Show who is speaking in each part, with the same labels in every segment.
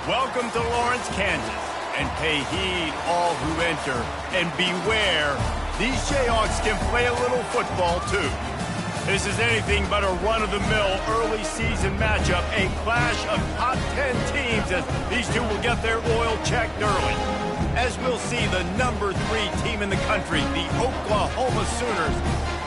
Speaker 1: Welcome to Lawrence, Kansas, and pay heed all who enter, and beware, these Jayhawks can play a little football too. This is anything but a run-of-the-mill early season matchup, a clash of top 10 teams as these two will get their oil checked early. As we'll see, the number 3 team in the country, the Oklahoma Sooners,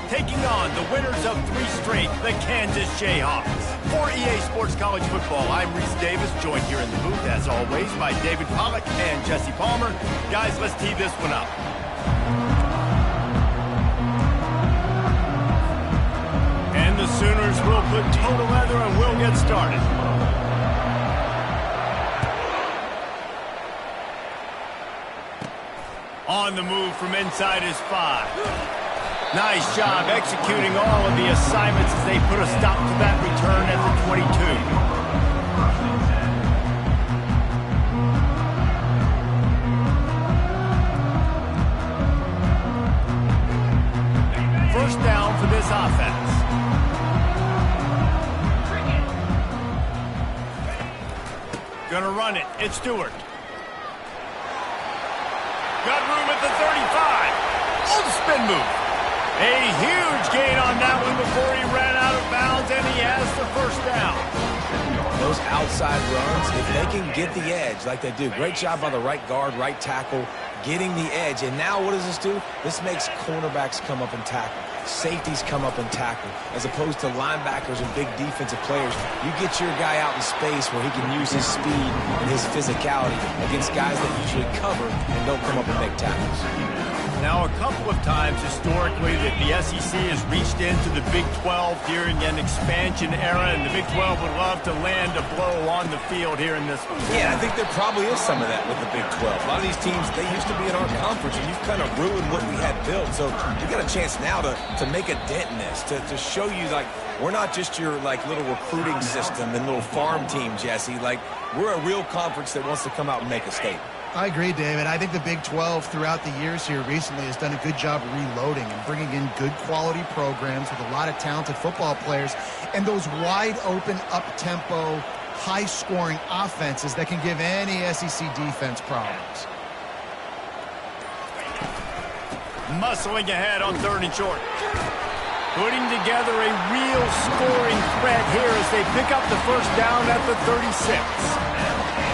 Speaker 1: taking on the winners of 3 straight, the Kansas Jayhawks. For EA Sports College Football, I'm Reese Davis, joined here in the booth, as always, by David Pollack and Jesse Palmer. Guys, let's tee this one up. And the Sooners will put toe to leather and we'll get started. On the move from inside his 5. Nice job executing all of the assignments as they put a stop to that return at the 22. First down for this offense. Gonna run it. It's Stewart. Got room at the 35. Oh, the spin move. A huge gain on that one before he ran out of bounds, and he has the first down.
Speaker 2: Those outside runs, if they can get the edge like they do, great job by the right guard, right tackle, getting the edge. And now what does this do? This makes cornerbacks come up and tackle. Safeties come up and tackle, as opposed to linebackers and big defensive players. You get your guy out in space where he can use his speed and his physicality against guys that usually cover and don't come up and make tackles.
Speaker 1: Now, a couple of times historically that the SEC has reached into the Big 12 during an expansion era, and the Big 12 would love to land a blow on the field here in this one.
Speaker 2: Yeah, I think there probably is some of that with the Big 12. A lot of these teams, they used to be in our conference, and you've kind of ruined what we had built. So we got a chance now to make a dent in this, to show you, like, we're not just your, like, little recruiting system and little farm team, Jesse. Like, we're a real conference that wants to come out and make a statement.
Speaker 3: I agree, David. I think the Big 12 throughout the years here recently has done a good job reloading and bringing in good quality programs with a lot of talented football players and those wide open, up-tempo, high-scoring offenses that can give any SEC defense problems.
Speaker 1: Muscling ahead on 3rd and short. Putting together a real scoring threat here as they pick up the first down at the 36.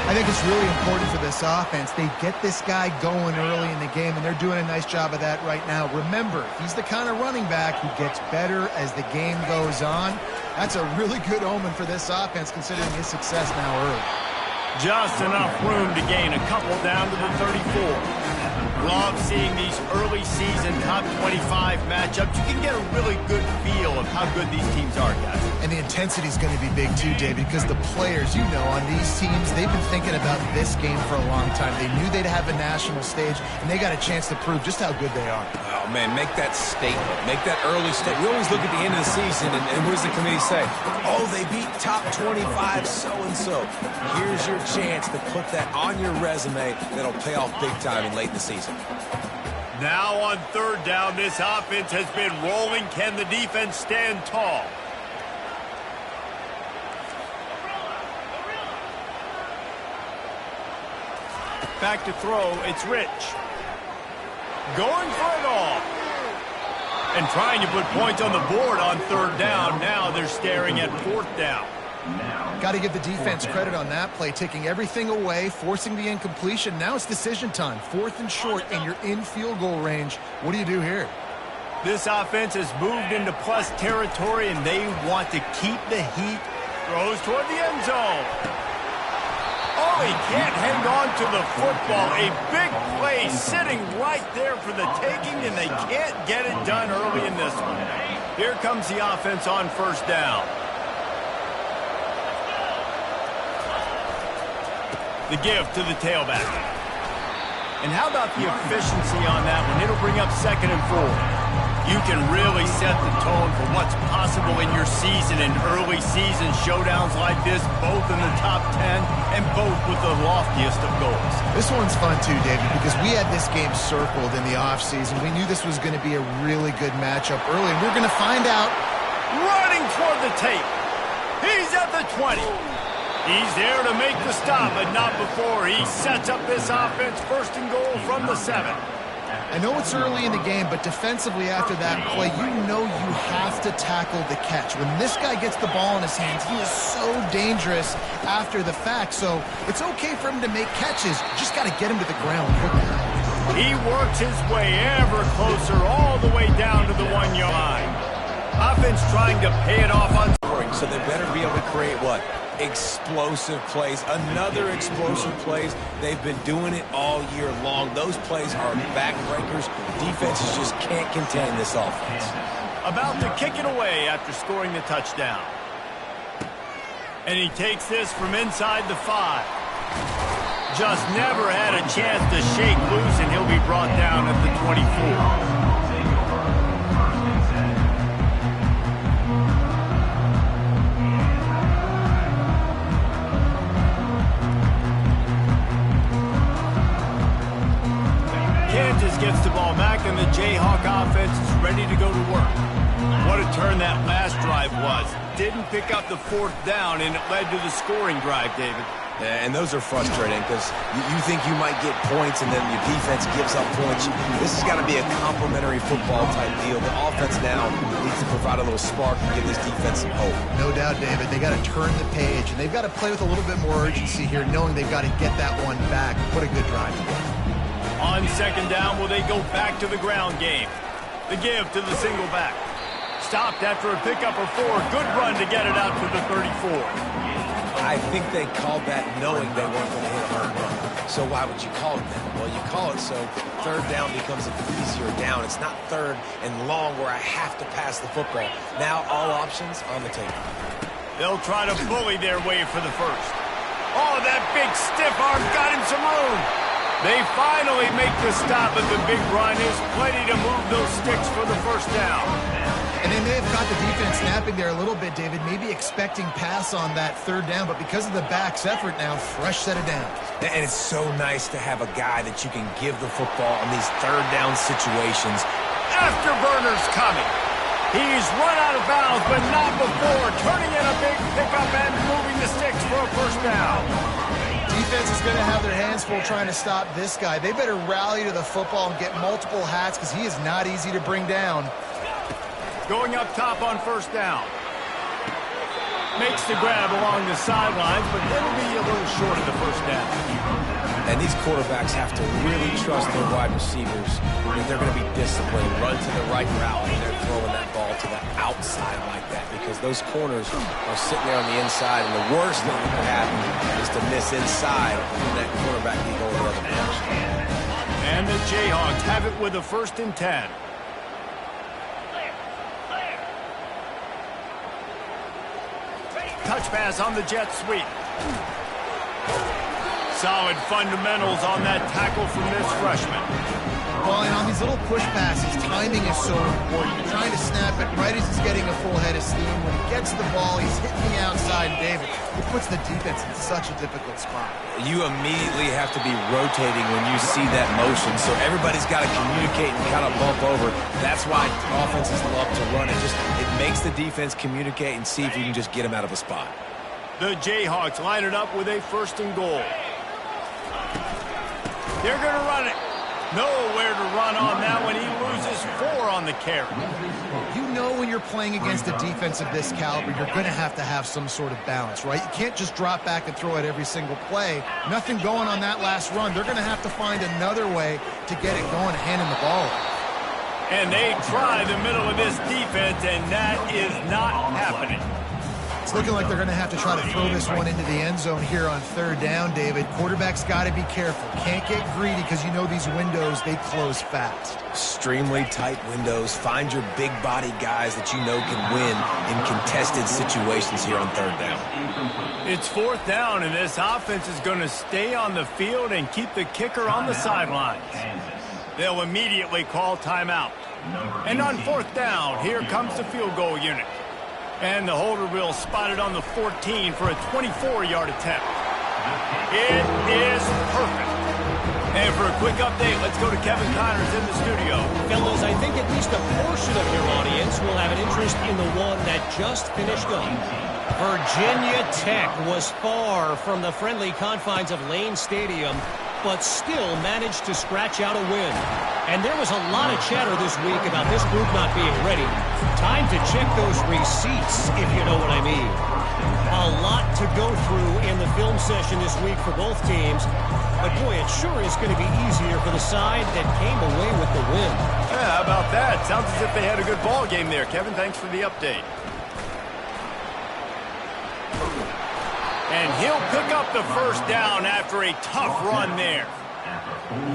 Speaker 3: I think it's really important for this offense. They get this guy going early in the game, and they're doing a nice job of that right now. Remember, he's the kind of running back who gets better as the game goes on. That's a really good omen for this offense, considering his success now early.
Speaker 1: Just enough room to gain a couple down to the 34. Love seeing these early season top 25 matchups. You can get a really good feel of how good these teams are, guys.
Speaker 3: And the intensity is going to be big too, David, because the players, you know, on these teams, they've been thinking about this game for a long time. They knew they'd have a national stage, and they got a chance to prove just how good they are.
Speaker 2: Oh, man, make that statement. Make that early statement. We always look at the end of the season, and what does the committee say? Oh, they beat top 25 so-and-so. Here's your chance to put that on your resume that'll pay off big time in late in the season.
Speaker 1: Now on third down, this offense has been rolling. Can the defense stand tall? Back to throw, it's Rich. Going for it all. And trying to put points on the board on third down. Now they're staring at fourth down.
Speaker 3: Got to give the defense credit on that play, taking everything away, forcing the incompletion. Now it's decision time. Fourth and short, and you're in field goal range. What do you do here?
Speaker 1: This offense has moved into plus territory, and they want to keep the heat. Throws toward the end zone. Oh, he can't hang on to the football. A big play sitting right there for the taking, and they can't get it done early in this one. Here comes the offense on first down. The give to the tailback. And how about the efficiency on that one? It'll bring up 2nd and 4. You can really set the tone for what's possible in your season in early season showdowns like this, both in the top 10 and both with the loftiest of goals.
Speaker 3: This one's fun too, David, because we had this game circled in the offseason. We knew this was going to be a really good matchup early, and we're going to find out.
Speaker 1: Running toward the tape. He's at the 20. He's there to make the stop, but not before. He sets up this offense 1st and goal from the 7.
Speaker 3: I know it's early in the game, but defensively after that play, you know you have to tackle the catch. When this guy gets the ball in his hands, he is so dangerous after the fact. So it's okay for him to make catches. Just got to get him to the ground quickly.
Speaker 1: He works his way ever closer all the way down to the 1-yard line. Offense trying to pay it off on scoring,
Speaker 2: so they better be able to create what? Explosive plays, another explosive plays. They've been doing it all year long. Those plays are backbreakers. Defenses just can't contain this offense.
Speaker 1: About to kick it away after scoring the touchdown. And he takes this from inside the 5. Just never had a chance to shake loose, and he'll be brought down at the 24. Gets the ball back, and the Jayhawk offense is ready to go to work. What a turn that last drive was. Didn't pick up the 4th down, and it led to the scoring drive, David.
Speaker 2: Yeah, and those are frustrating because you think you might get points, and then your defense gives up points. This has got to be a complementary football type deal. The offense now needs to provide a little spark and give this defense some hope.
Speaker 3: No doubt, David. They got to turn the page, and they've got to play with a little bit more urgency here, knowing they've got to get that one back. What a good drive today.
Speaker 1: On 2nd down, will they go back to the ground game? The give to the single back. Stopped after a pickup of 4. Good run to get it out to the 34.
Speaker 2: I think they called that knowing they weren't going to hit a home run. So why would you call it that? Well, you call it so 3rd down becomes an easier down. It's not 3rd and long where I have to pass the football. Now all options on the table.
Speaker 1: They'll try to bully their way for the 1st. Oh, that big stiff arm got him some room. They finally make the stop, but the big run is plenty to move those sticks for the 1st down.
Speaker 3: And they may have caught the defense snapping there a little bit, David, maybe expecting pass on that 3rd down, but because of the back's effort now, fresh set of downs.
Speaker 2: And it's so nice to have a guy that you can give the football in these 3rd down situations.
Speaker 1: Afterburner's coming. He's run out of bounds, but not before. Turning in a big pickup and moving the sticks for a 1st down.
Speaker 3: Defense is going to have their hands full trying to stop this guy. They better rally to the football and get multiple hats because he is not easy to bring down.
Speaker 1: Going up top on 1st down. Makes the grab along the sidelines, but it'll be a little short of the 1st down.
Speaker 2: And these quarterbacks have to really trust their wide receivers that they're going to be disciplined, run to the right route, and they're throwing that ball to the outside like that because those corners are sitting there on the inside, and the worst thing that could happen is to miss inside when that quarterback can go the other direction.
Speaker 1: And the Jayhawks have it with a 1st and 10. Touch pass on the jet sweep. Solid fundamentals on that tackle from this freshman.
Speaker 3: Well, and on these little push passes, timing is so important. You're trying to snap it right as he's getting a full head of steam. When he gets the ball, he's hitting the outside, David. It puts the defense in such a difficult spot.
Speaker 2: You immediately have to be rotating when you see that motion, so everybody's got to communicate and kind of bump over. That's why offenses love to run it. It makes the defense communicate and see if you can just get them out of a spot.
Speaker 1: The Jayhawks line it up with a 1st and goal. They're going to run it. Nowhere to run on that one. He loses 4 on the carry.
Speaker 3: You know when you're playing against a defense of this caliber, you're going to have some sort of balance, right? You can't just drop back and throw it every single play. Nothing going on that last run. They're going to have to find another way to get it going, handing the ball off.
Speaker 1: And they try the middle of this defense, and that is not happening.
Speaker 3: It's looking like they're going to have to try to throw this one into the end zone here on 3rd down, David. Quarterback's got to be careful. Can't get greedy because you know these windows, they close fast.
Speaker 2: Extremely tight windows. Find your big body guys that you know can win in contested situations here on 3rd down.
Speaker 1: It's 4th down, and this offense is going to stay on the field and keep the kicker on the sidelines. They'll immediately call timeout. And on 4th down, here comes the field goal unit. And the holder will spot it on the 14 for a 24-yard attempt. It is perfect. And for a quick update, let's go to Kevin Connors in the studio.
Speaker 4: Fellas, I think at least a portion of your audience will have an interest in the one that just finished up. Virginia Tech was far from the friendly confines of Lane Stadium, but still managed to scratch out a win. And there was a lot of chatter this week about this group not being ready. Time to check those receipts, if you know what I mean. A lot to go through in the film session this week for both teams. But boy, it sure is going to be easier for the side that came away with the win.
Speaker 1: Yeah, how about that? Sounds as if they had a good ball game there. Kevin, thanks for the update. And he'll pick up the 1st down after a tough run there.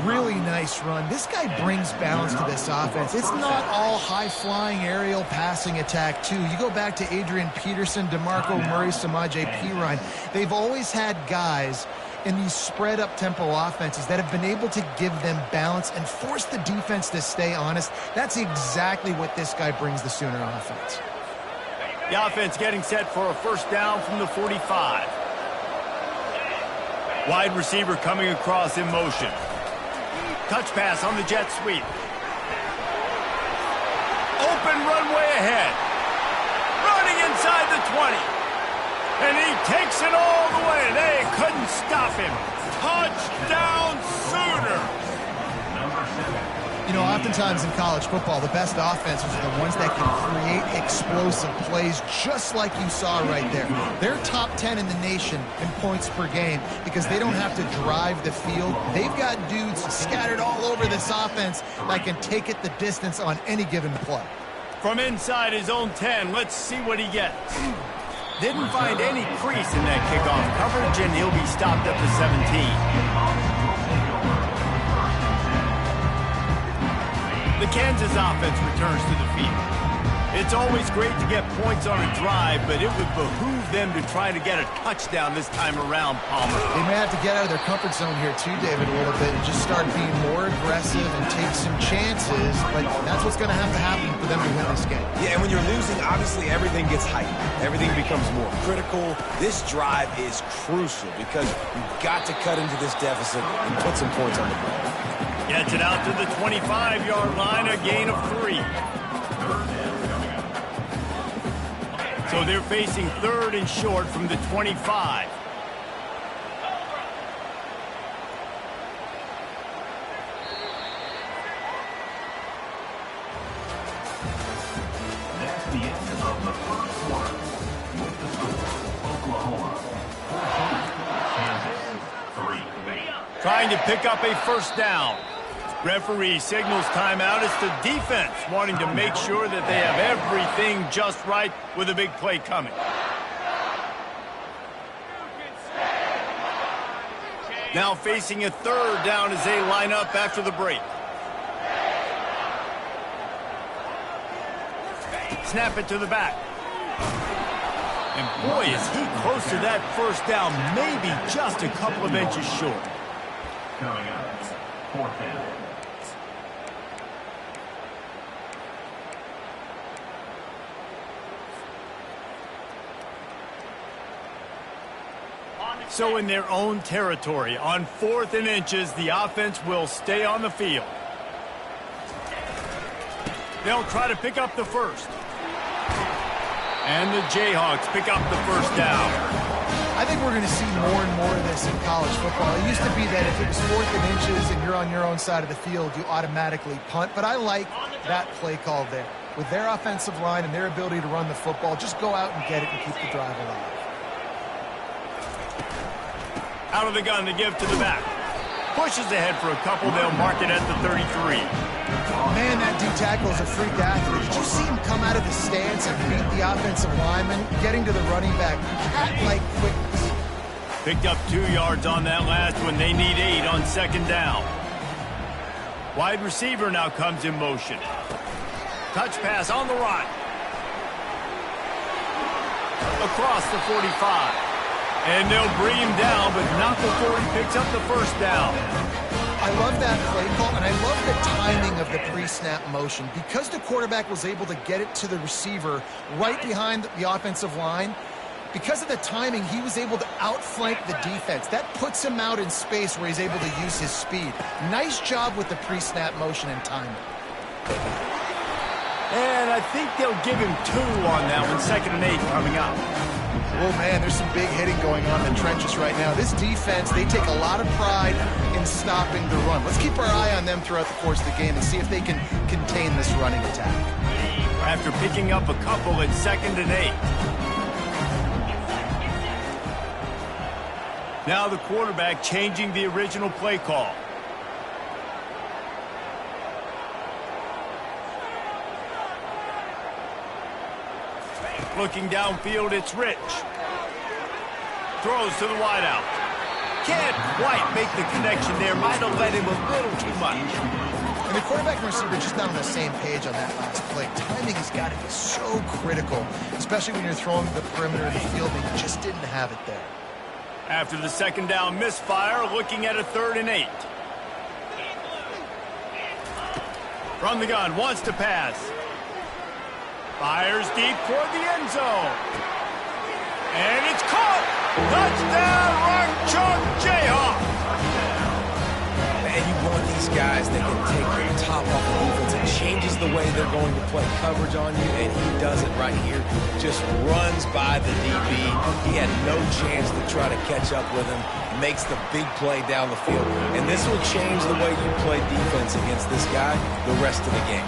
Speaker 3: Really nice run. This guy brings balance to this offense. It's not all high-flying aerial passing attack, too. You go back to Adrian Peterson, DeMarco Murray, Samaje Perine. They've always had guys in these spread-up tempo offenses that have been able to give them balance and force the defense to stay honest. That's exactly what this guy brings the Sooner offense.
Speaker 1: The offense getting set for a 1st down from the 45. Wide receiver coming across in motion. Touch pass on the jet sweep. Open runway ahead. Running inside the 20. And he takes it all the way. They couldn't stop him. Touchdown Sooner.
Speaker 3: You know, oftentimes in college football, the best offenses are the ones that can create explosive plays just like you saw right there. They're top 10 in the nation in points per game because they don't have to drive the field. They've got dudes scattered all over this offense that can take it the distance on any given play.
Speaker 1: From inside his own 10, let's see what he gets. Didn't find any crease in that kickoff coverage, and he'll be stopped at the 17. The Kansas offense returns to the field. It's always great to get points on a drive, but it would behoove them to try to get a touchdown this time around, Palmer.
Speaker 3: They may have to get out of their comfort zone here too, David, a little bit and just start being more aggressive and take some chances, but that's what's going to happen for them to win this game.
Speaker 2: Yeah, and when you're losing, obviously everything gets heightened. Everything becomes more critical. This drive is crucial because you've got to cut into this deficit and put some points on the board.
Speaker 1: Gets it out to the 25-yard line, a gain of 3. So they're facing 3rd and short from the 25.
Speaker 5: That's the end of the 1st quarter. With the score, Oklahoma 14, Kansas 3.
Speaker 1: Trying to pick up a 1st down. Referee signals timeout. It's the defense wanting to make sure that they have everything just right with a big play coming. Now facing a 3rd down as they line up after the break. Snap it to the back. And boy, is he close to that first down, maybe just a couple of inches short.
Speaker 5: Coming up, fourth down.
Speaker 1: So in their own territory, on 4th and inches, the offense will stay on the field. They'll try to pick up the first. And the Jayhawks pick up the first down.
Speaker 3: I think we're going to see more and more of this in college football. It used to be that if it was 4th and inches and you're on your own side of the field, you automatically punt. But I like that play call there. With their offensive line and their ability to run the football, just go out and get it and keep the drive alive.
Speaker 1: Out of the gun to give to the back. Pushes ahead for a couple. They'll mark it at the 33.
Speaker 3: Man, that D tackle is a freak athlete. Did you see him come out of the stance and beat the offensive lineman, getting to the running back? Cat-like quickness.
Speaker 1: Picked up 2 yards on that last one. They need 8 on 2nd down. Wide receiver now comes in motion. Touch pass on the right. Across the 45. And they'll bring him down, but not before he picks up the first down.
Speaker 3: I love that play call, and I love the timing of the pre-snap motion. Because the quarterback was able to get it to the receiver right behind the offensive line, because of the timing, he was able to outflank the defense. That puts him out in space where he's able to use his speed. Nice job with the pre-snap motion and timing.
Speaker 1: And I think they'll give him 2 on that one. 2nd and 8 coming up.
Speaker 3: Oh, man, there's some big hitting going on in the trenches right now. This defense, they take a lot of pride in stopping the run. Let's keep our eye on them throughout the course of the game and see if they can contain this running attack.
Speaker 1: After picking up a couple at 2nd and 8. Now the quarterback changing the original play call. Looking downfield, it's Rich. Throws to the wideout. Can't quite make the connection there. Might have led him a little too much.
Speaker 3: And the quarterback and receiver just not on the same page on that last play. Timing has got to be so critical, especially when you're throwing the perimeter of the field and you just didn't have it there.
Speaker 1: After the 2nd down misfire, looking at a 3rd and 8. From the gun, wants to pass. Fires deep toward the end zone. And it's caught! Touchdown, Rock Chalk Jayhawk!
Speaker 2: Man, you want these guys that can take the top off the defense. It changes the way they're going to play coverage on you, and he does it right here. Just runs by the DB. He had no chance to try to catch up with him. Makes the big play down the field. And this will change the way you play defense against this guy the rest of the game.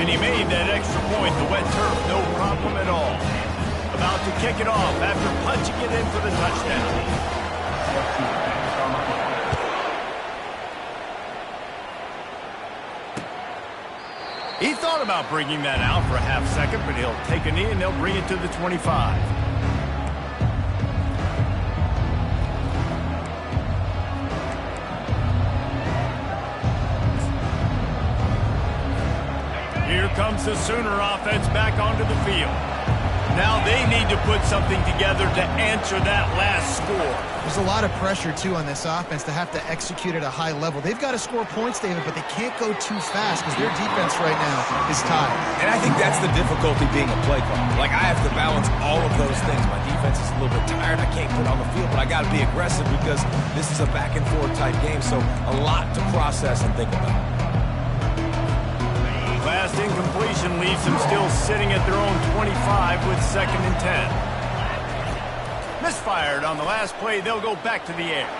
Speaker 1: And he made that extra point, the wet turf, no problem at all. About to kick it off after punching it in for the touchdown. He thought about bringing that out for a half second, but he'll take a knee and they'll bring it to the 25. Here comes the Sooner offense back onto the field. Now they need to put something together to answer that last score.
Speaker 3: There's a lot of pressure, too, on this offense to have to execute at a high level. They've got to score points, David, but they can't go too fast because their defense right now is tired.
Speaker 2: And I think that's the difficulty being a play caller. Like, I have to balance all of those things. My defense is a little bit tired. I can't put on the field, but I got to be aggressive because this is a back-and-forth type game, so a lot to process and think about.
Speaker 1: Last incompletion leaves them still sitting at their own 25 with 2nd and 10. Misfired on the last play. They'll go back to the air.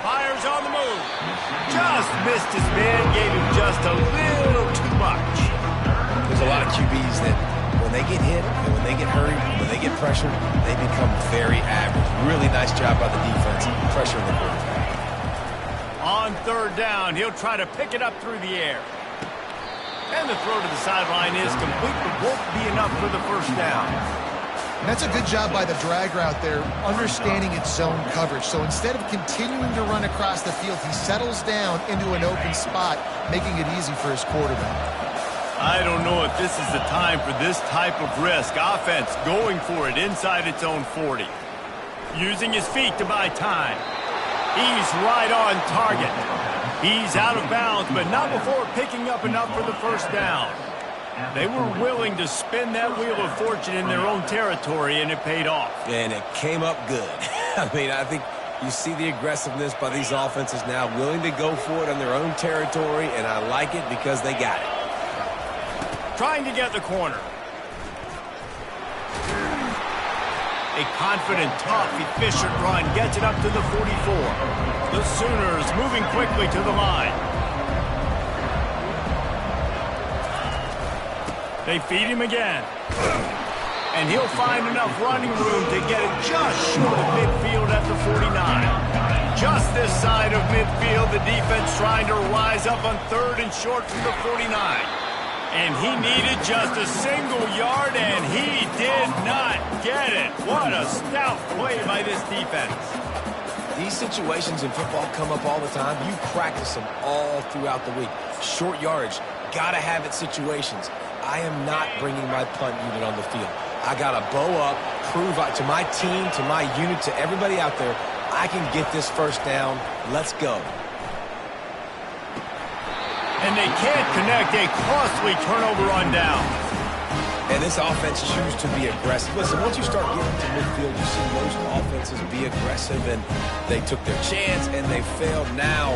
Speaker 1: Fires on the move. Just missed his man. Gave him just a little too much.
Speaker 2: There's a lot of QBs that when they get hit and when they get hurried, when they get pressured, they become very average. Really nice job by the defense pressuring the quarterback.
Speaker 1: On 3rd down, he'll try to pick it up through the air. And the throw to the sideline is complete, but won't be enough for the first down.
Speaker 3: And that's a good job by the drag route there, understanding its zone coverage. So instead of continuing to run across the field, he settles down into an open spot, making it easy for his quarterback.
Speaker 1: I don't know if this is the time for this type of risk. Offense going for it inside its own 40. Using his feet to buy time. He's right on target. He's out of bounds, but not before picking up enough for the first down. They were willing to spin that wheel of fortune in their own territory, and it paid off.
Speaker 2: And it came up good. I mean, I think you see the aggressiveness by these offenses now, willing to go for it on their own territory, and I like it because they got it.
Speaker 1: Trying to get the corner. A confident, tough, efficient run gets it up to the 44. The Sooners moving quickly to the line. They feed him again. And he'll find enough running room to get it just short of midfield at the 49. Just this side of midfield, the defense trying to rise up on 3rd and short from the 49. And he needed just a single yard, and he did not get it. What a stout play by this defense.
Speaker 2: These situations in football come up all the time. You practice them all throughout the week. Short yardage, gotta have it situations. I am not bringing my punt unit on the field. I gotta bow up, prove to my team, to my unit, to everybody out there, I can get this first down. Let's go.
Speaker 1: And they can't connect, a costly turnover on down.
Speaker 2: And this offense chooses to be aggressive. Listen, once you start getting to midfield, you see most offenses be aggressive, and they took their chance, and they failed. Now,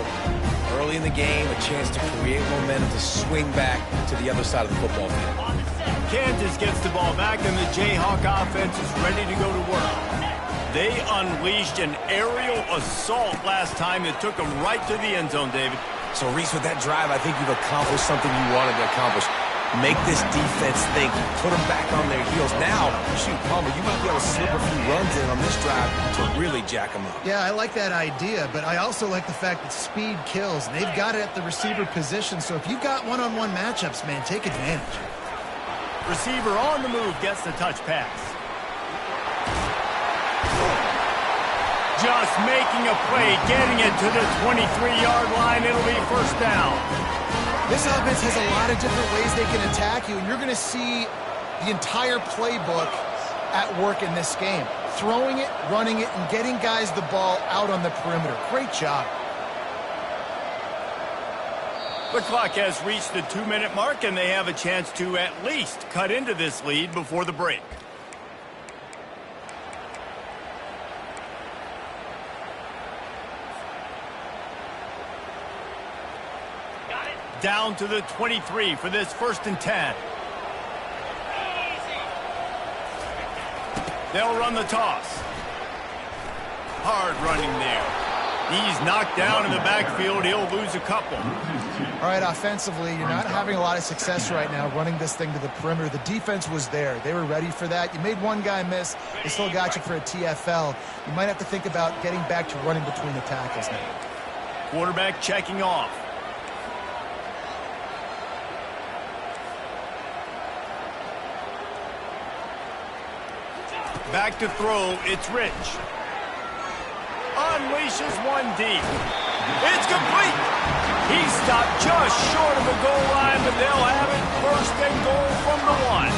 Speaker 2: early in the game, a chance to create momentum, to swing back to the other side of the football field.
Speaker 1: Kansas gets the ball back, and the Jayhawk offense is ready to go to work. They unleashed an aerial assault last time that took them right to the end zone, David.
Speaker 2: So, Reese, with that drive, I think you've accomplished something you wanted to accomplish. Make this defense think. Put them back on their heels. Now, shoot, Palmer, you might be able to slip a few runs in on this drive to really jack them up.
Speaker 3: Yeah, I like that idea, but I also like the fact that speed kills. And they've got it at the receiver position, so if you've got one-on-one matchups, man, take advantage.
Speaker 1: Receiver on the move gets the touch pass. Just making a play, getting it to the 23-yard line. It'll be first down.
Speaker 3: This offense has a lot of different ways they can attack you, and you're going to see the entire playbook at work in this game. Throwing it, running it, and getting guys the ball out on the perimeter. Great job.
Speaker 1: The clock has reached the 2-minute mark, and they have a chance to at least cut into this lead before the break. Down to the 23 for this 1st and 10. They'll run the toss. Hard running there. He's knocked down in the backfield. He'll lose a couple.
Speaker 3: All right, offensively, you're not having a lot of success right now running this thing to the perimeter. The defense was there. They were ready for that. You made one guy miss. They still got you for a TFL. You might have to think about getting back to running between the tackles now.
Speaker 1: Quarterback checking off. Back to throw, it's Rich. Unleashes one deep. It's complete. He stopped just short of the goal line, but they'll have it 1st and goal from the 1.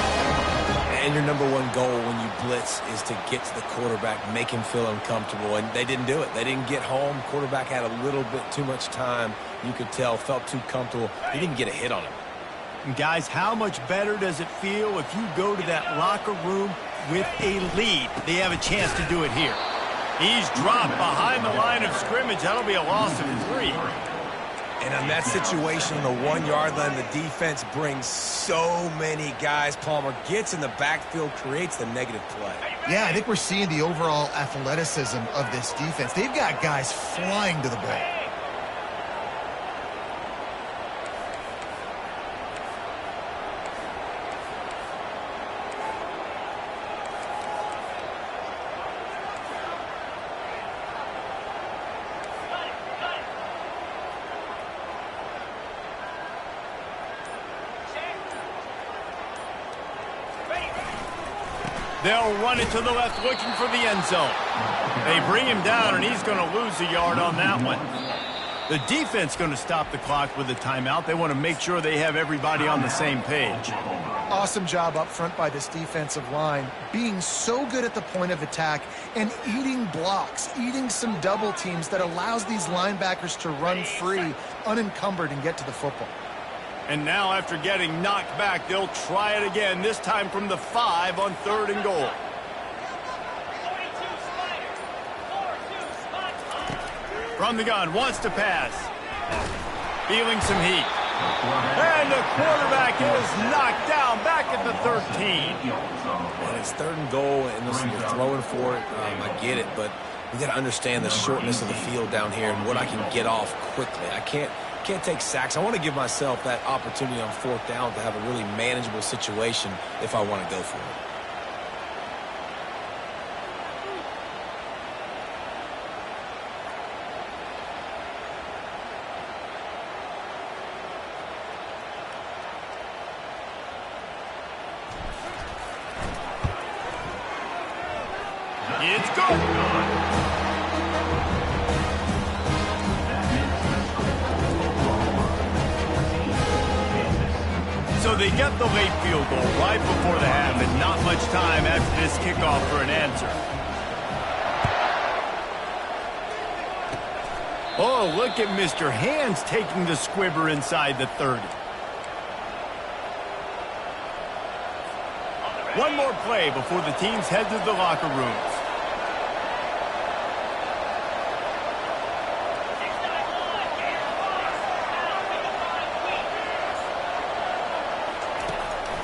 Speaker 2: And your number one goal when you blitz is to get to the quarterback, make him feel uncomfortable, and they didn't do it. They didn't get home. Quarterback had a little bit too much time. You could tell, felt too comfortable. He didn't get a hit on him.
Speaker 1: And guys, how much better does it feel if you go to that locker room with a lead? They have a chance to do it here. He's dropped behind the line of scrimmage. That'll be a loss of 3.
Speaker 2: And on that situation, on the 1-yard line, the defense brings so many guys. Palmer gets in the backfield, creates the negative play.
Speaker 3: Yeah, I think we're seeing the overall athleticism of this defense. They've got guys flying to the ball.
Speaker 1: They'll run it to the left, looking for the end zone. They bring him down, and he's going to lose a yard on that one. The defense going to stop the clock with a timeout. They want to make sure they have everybody on the same page.
Speaker 3: Awesome job up front by this defensive line, being so good at the point of attack and eating blocks, eating some double teams that allows these linebackers to run free, unencumbered, and get to the football.
Speaker 1: And now after getting knocked back, they'll try it again, this time from the 5 on 3rd and goal. From the gun, wants to pass. Feeling some heat. And the quarterback is knocked down back at the 13.
Speaker 2: And it's 3rd and goal, and listen, you're throwing for it. I get it, but we got to understand the shortness of the field down here and what I can get off quickly. I can't take sacks. I want to give myself that opportunity on 4th down to have a really manageable situation if I want to go for it.
Speaker 1: It's good. So they get the late field goal right before the half, and not much time after this kickoff for an answer. Oh, look at Mr. Hands taking the squibber inside the 30. One more play before the teams head to the locker rooms.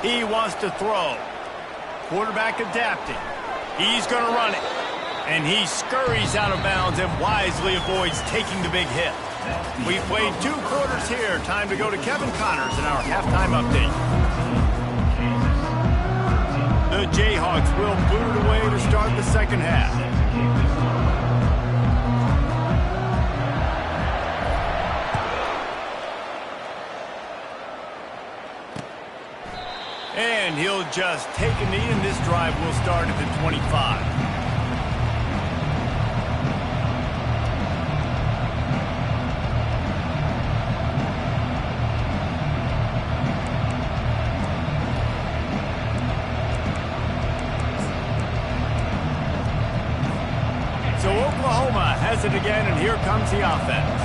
Speaker 1: He wants to throw. Quarterback adapting. He's going to run it. And he scurries out of bounds and wisely avoids taking the big hit. We've played 2 quarters here. Time to go to Kevin Connors in our halftime update. The Jayhawks will boot away to start the second half. And he'll just take a knee, and this drive will start at the 25. So Oklahoma has it again, and here comes the offense.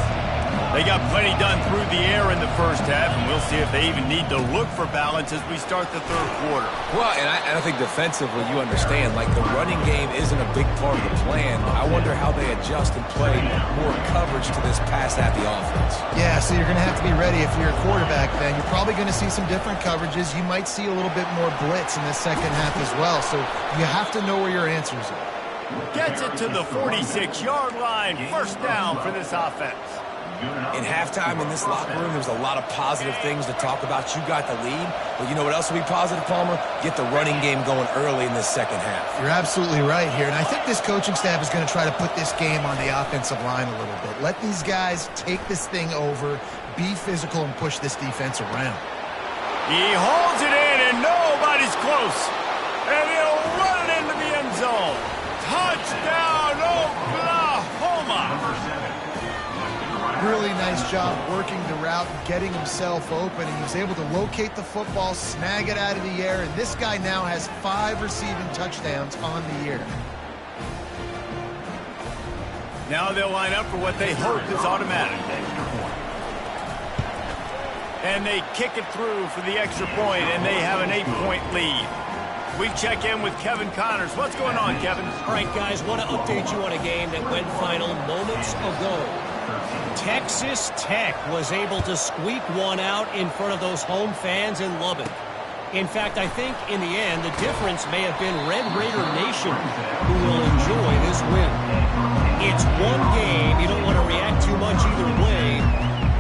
Speaker 1: They got plenty done through the air in the first half, and we'll see if they even need to look for balance as we start the 3rd quarter.
Speaker 2: Well, and I think defensively, you understand, like the running game isn't a big part of the plan. I wonder how they adjust and play more coverage to this pass-happy offense.
Speaker 3: Yeah, so you're going to have to be ready if you're a quarterback then. You're probably going to see some different coverages. You might see a little bit more blitz in the second half as well, so you have to know where your answers are.
Speaker 1: Gets it to the 46-yard line. 1st down for this offense.
Speaker 2: In halftime in this locker room, there's a lot of positive things to talk about. You got the lead, but you know what else will be positive, Palmer? Get the running game going early in this second half.
Speaker 3: You're absolutely right here, and I think this coaching staff is going to try to put this game on the offensive line a little bit. Let these guys take this thing over, be physical, and push this defense around.
Speaker 1: He holds it in, and nobody's close. And he'll run it into the end zone. Touchdown, Oklahoma!
Speaker 3: Really nice job working the route and getting himself open, and he was able to locate the football, snag it out of the air, and this guy now has 5 receiving touchdowns on the year.
Speaker 1: Now they'll line up for what they hope is automatic. And they kick it through for the extra point, and they have an 8-point lead. We check in with Kevin Connors. What's going on, Kevin?
Speaker 4: All right, guys, want to update you on a game that went final moments ago. Texas Tech was able to squeak one out in front of those home fans in Lubbock. In fact, I think in the end, the difference may have been Red Raider Nation who will enjoy this win. It's one game. You don't want to react too much either way,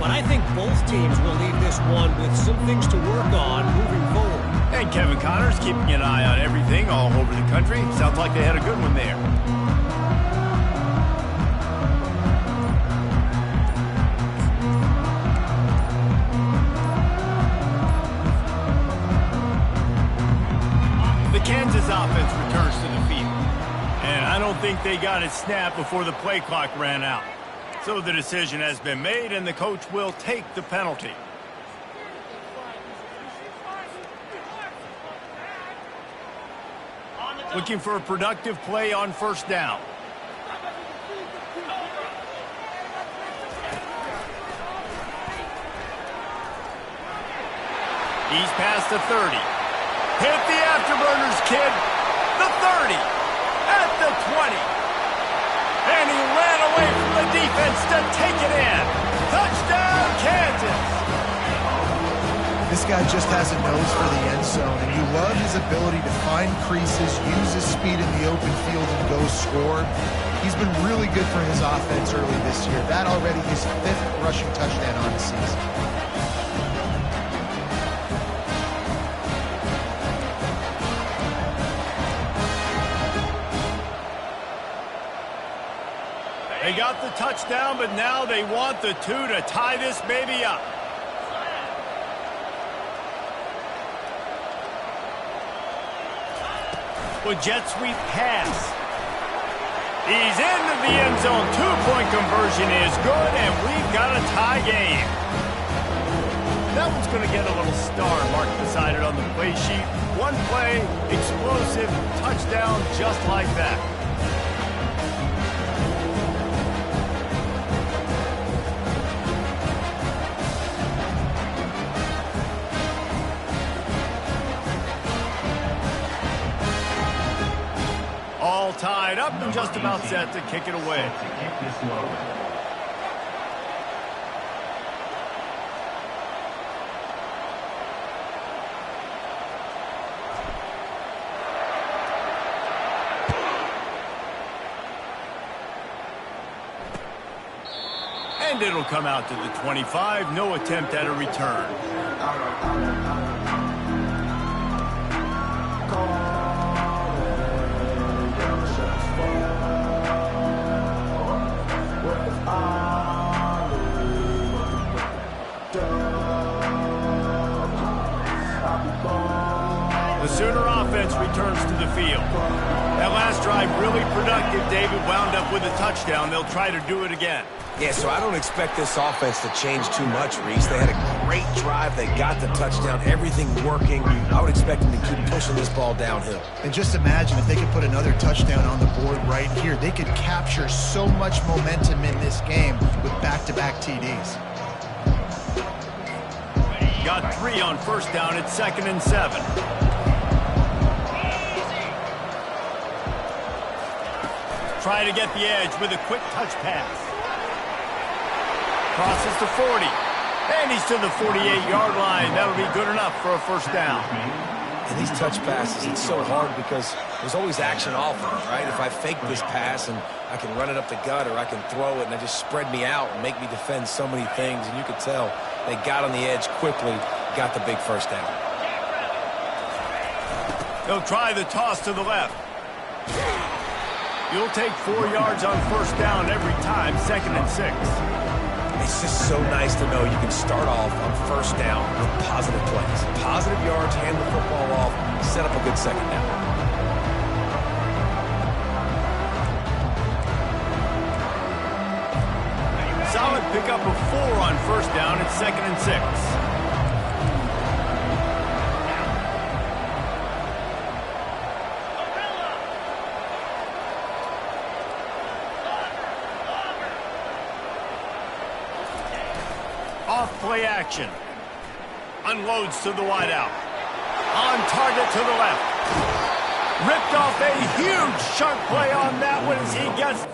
Speaker 4: but I think both teams will leave this one with some things to work on moving forward.
Speaker 1: And Kevin Connors keeping an eye on everything all over the country. Sounds like they had a good one there. The Kansas offense returns to the field. And I don't think they got it snapped before the play clock ran out. So the decision has been made, and the coach will take the penalty. Looking for a productive play on first down. He's past the 30. Hit the afterburners, kid. The 30. At the 20. And he ran away from the defense to take it in. Touchdown, Kansas.
Speaker 3: This guy just has a nose for the end zone, and you love his ability to find creases, use his speed in the open field, and go score. He's been really good for his offense early this year. That already his 5th rushing touchdown on the season.
Speaker 1: They got the touchdown, but now they want the 2 to tie this baby up. With jet sweep pass. He's into the end zone. 2-point conversion is good, and we've got a tie game. That one's going to get a little star mark beside it on the play sheet. One play, explosive, touchdown just like that. All tied up and just about set to kick it away. And it'll come out to the 25. No attempt at a return. The Sooner offense returns to the field. That last drive really productive. David wound up with a touchdown. They'll try to do it again.
Speaker 2: Yeah, so I don't expect this offense to change too much, Reese. They had a great drive. They got the touchdown. Everything working. I would expect them to keep pushing this ball downhill.
Speaker 3: And just imagine if they could put another touchdown on the board right here. They could capture so much momentum in this game with back-to-back TDs.
Speaker 1: Got 3 on first down. It's 2nd and 7. Try to get the edge with a quick touch pass. Crosses the 40. And he's to the 48-yard line. That'll be good enough for a first down.
Speaker 2: And these touch passes, it's so hard because there's always action off of it, right? If I fake this pass and I can run it up the gut or I can throw it and they just spread me out and make me defend so many things. And you could tell they got on the edge quickly, got the big first down.
Speaker 1: They'll try the toss to the left. You'll take 4 yards on first down every time, 2nd and 6.
Speaker 2: It's just so nice to know you can start off on first down with positive plays. Positive yards, hand the football off, set up a good second down.
Speaker 1: Solid pickup of 4 on first down. It's 2nd and 6. Off-play action. Unloads to the wideout. On target to the left. Ripped off a huge chunk play on that one as he gets...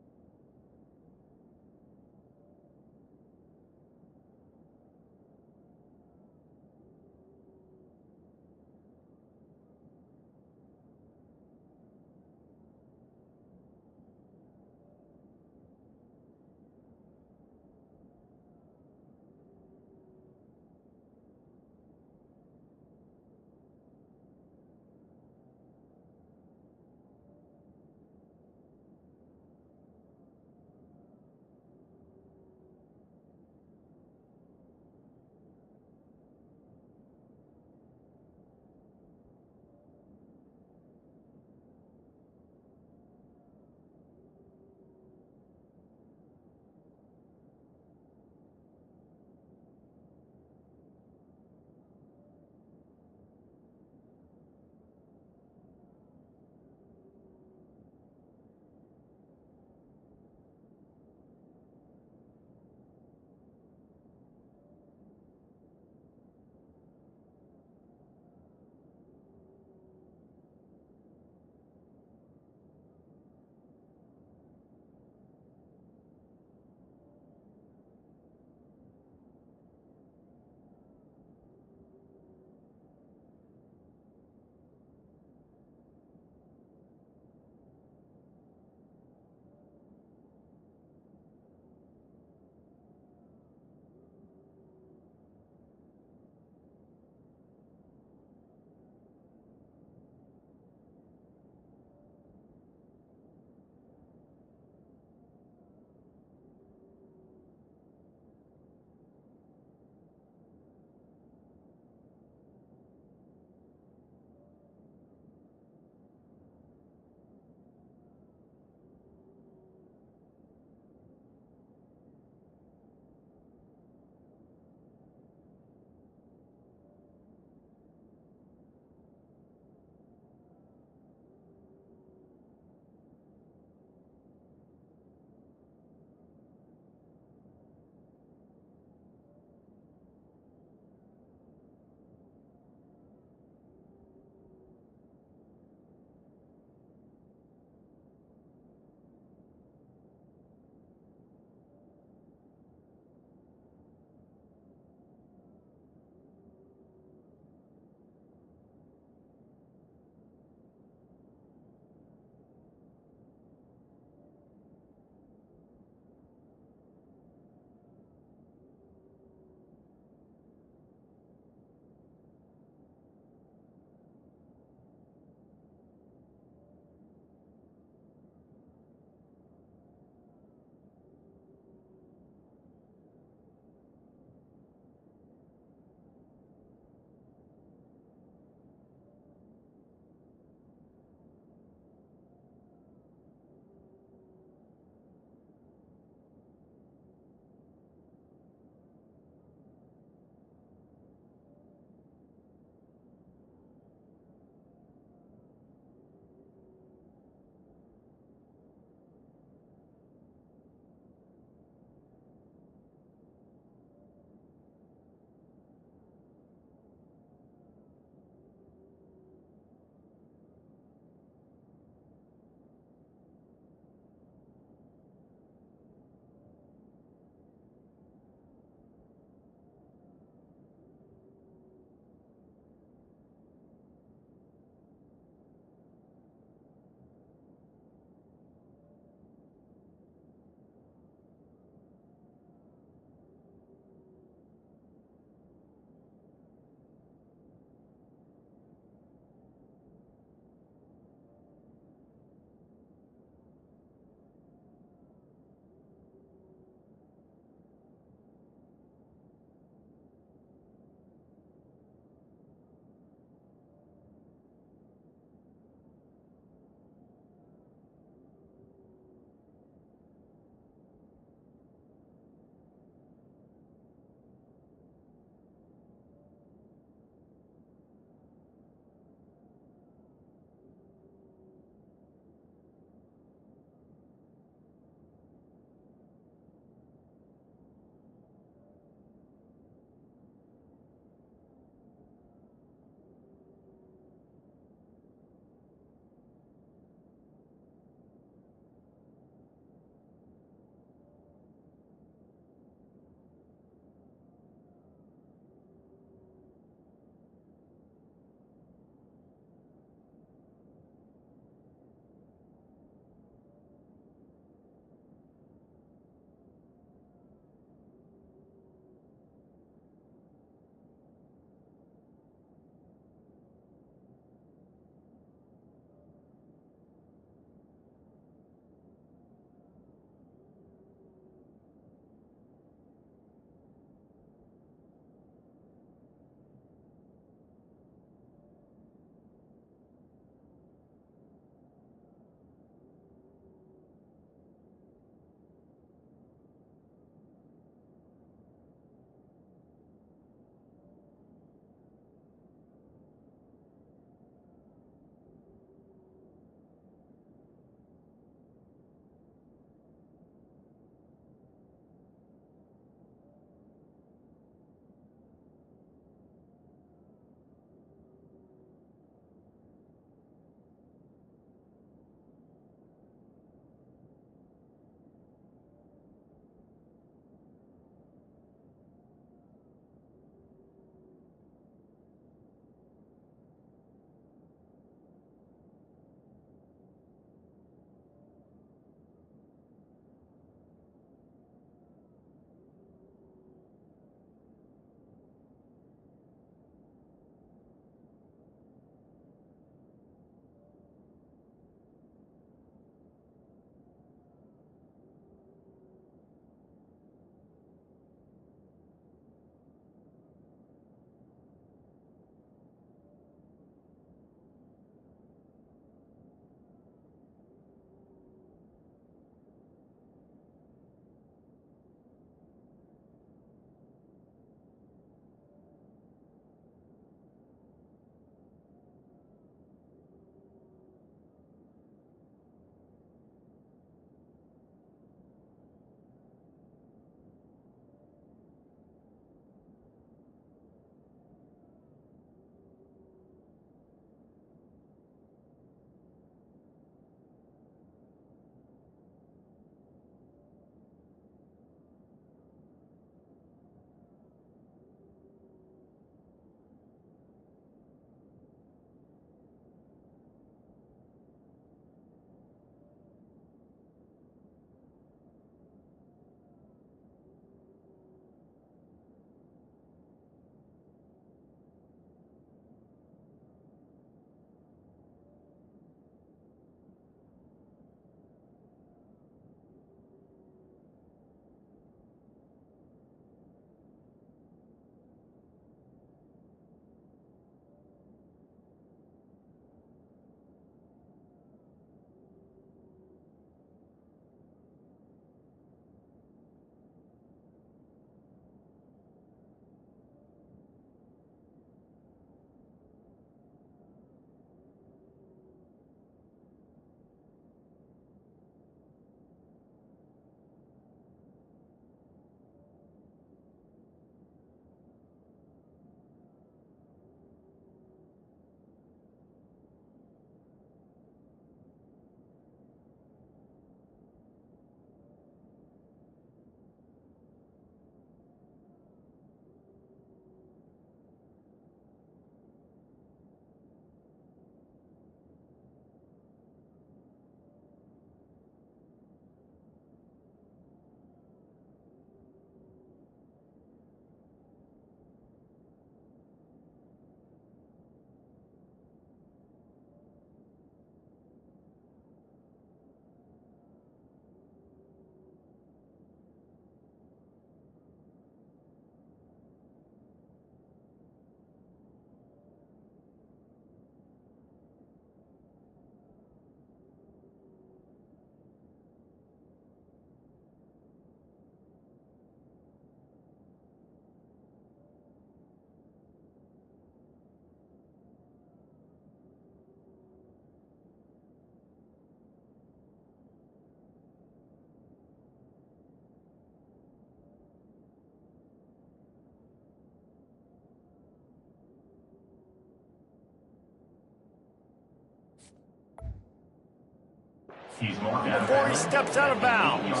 Speaker 1: before he steps out of bounds.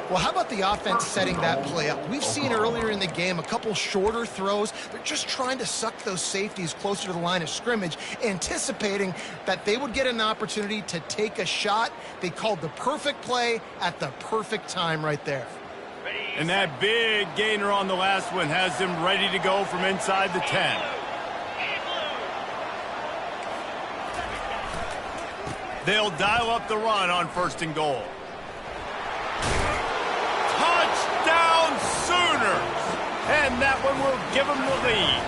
Speaker 3: Well, how about the offense setting that play up? We've seen earlier in the game a couple shorter throws. They're just trying to suck those safeties closer to the line of scrimmage, anticipating that they would get an opportunity to take a shot. They called the perfect play at the perfect time right there.
Speaker 1: And that big gainer on the last one has them ready to go from inside the 10. They'll dial up the run on 1st and goal. Touchdown Sooners! And that one will give them the lead.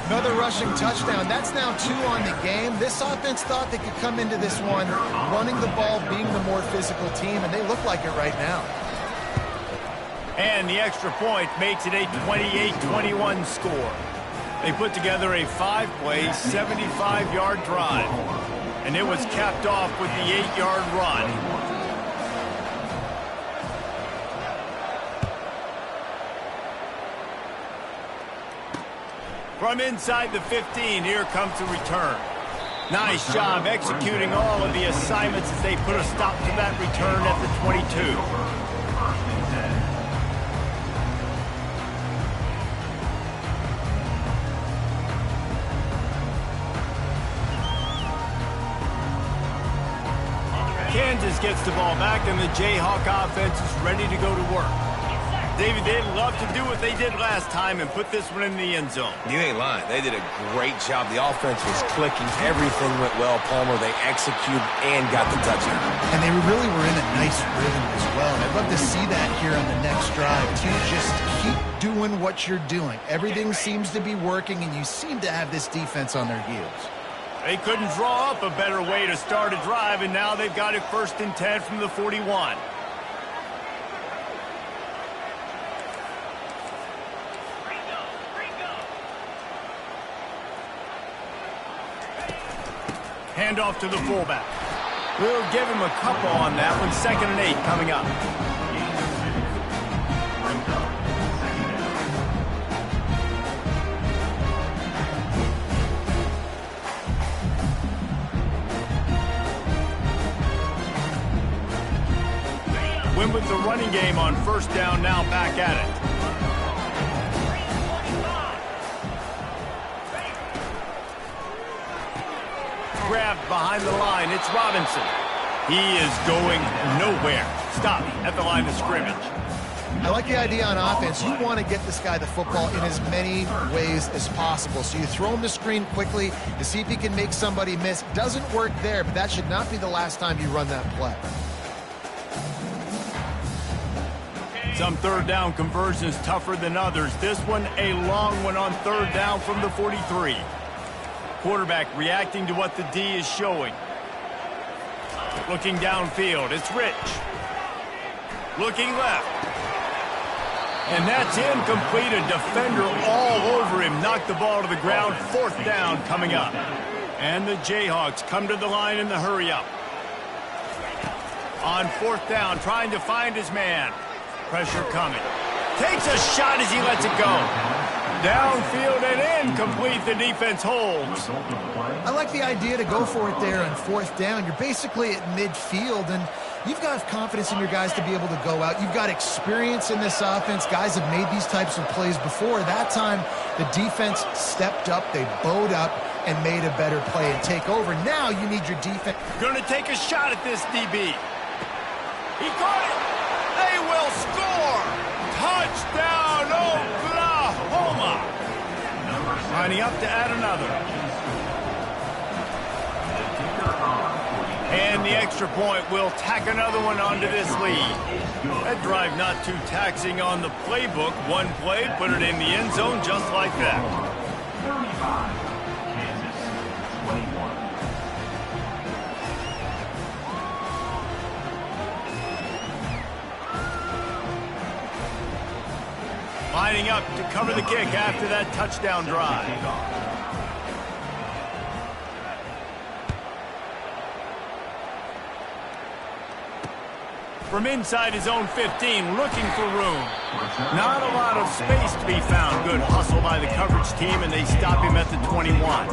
Speaker 3: Another rushing touchdown. That's now 2 on the game. This offense thought they could come into this one running the ball, being the more physical team, and they look like it right now.
Speaker 1: And the extra point makes it a 28-21 score. They put together a 5-play, 75-yard drive. And it was capped off with the 8-yard run. From inside the 15, here comes the return. Nice job executing all of the assignments as they put a stop to that return at the 22. Kansas gets the ball back, and the Jayhawk offense is ready to go to work. David, they'd love to do what they did last time and put this one in the end zone.
Speaker 2: You ain't lying. They did a great job. The offense was clicking. Everything went well, Palmer. They executed and got the touchdown.
Speaker 3: And they really were in a nice rhythm as well. And I'd love to see that here on the next drive, too. Just keep doing what you're doing. Everything seems to be working, and you seem to have this defense on their heels.
Speaker 1: They couldn't draw up a better way to start a drive, and now they've got it 1st and 10 from the 41. Handoff to the fullback. We'll give him a couple on that one. 2nd and 8 coming up. Win with the running game on 1st down, now back at it. Grabbed behind the line, it's Robinson. He is going nowhere. Stop at the line of scrimmage.
Speaker 3: I like the idea on offense. You want to get this guy the football in as many ways as possible. So you throw him the screen quickly to see if he can make somebody miss. Doesn't work there, but that should not be the last time you run that play.
Speaker 1: Some 3rd down conversions tougher than others. This one a long one on 3rd down from the 43. Quarterback reacting to what the D is showing. Looking downfield, it's Rich. Looking left. And that's incomplete. A defender all over him. Knocked the ball to the ground. 4th down coming up. And the Jayhawks come to the line in the hurry-up. On 4th down, trying to find his man. Pressure coming. Takes a shot as he lets it go. Downfield and incomplete. The defense holds.
Speaker 3: I like the idea to go for it there on 4th down. You're basically at midfield, and you've got confidence in your guys to be able to go out. You've got experience in this offense. Guys have made these types of plays before. That time, the defense stepped up. They bowed up and made a better play and take over. Now you need your defense.
Speaker 1: Going to take a shot at this DB. He caught it. They will score. Touchdown, Oklahoma. Lining up to add another. And the extra point will tack another one onto this lead. That drive not too taxing on the playbook. One play, put it in the end zone just like that.
Speaker 5: 35, Kansas, 21.
Speaker 1: Lining up to cover the kick after that touchdown drive. From inside his own 15, looking for room. Not a lot of space to be found. Good hustle by the coverage team, and they stop him at the 21.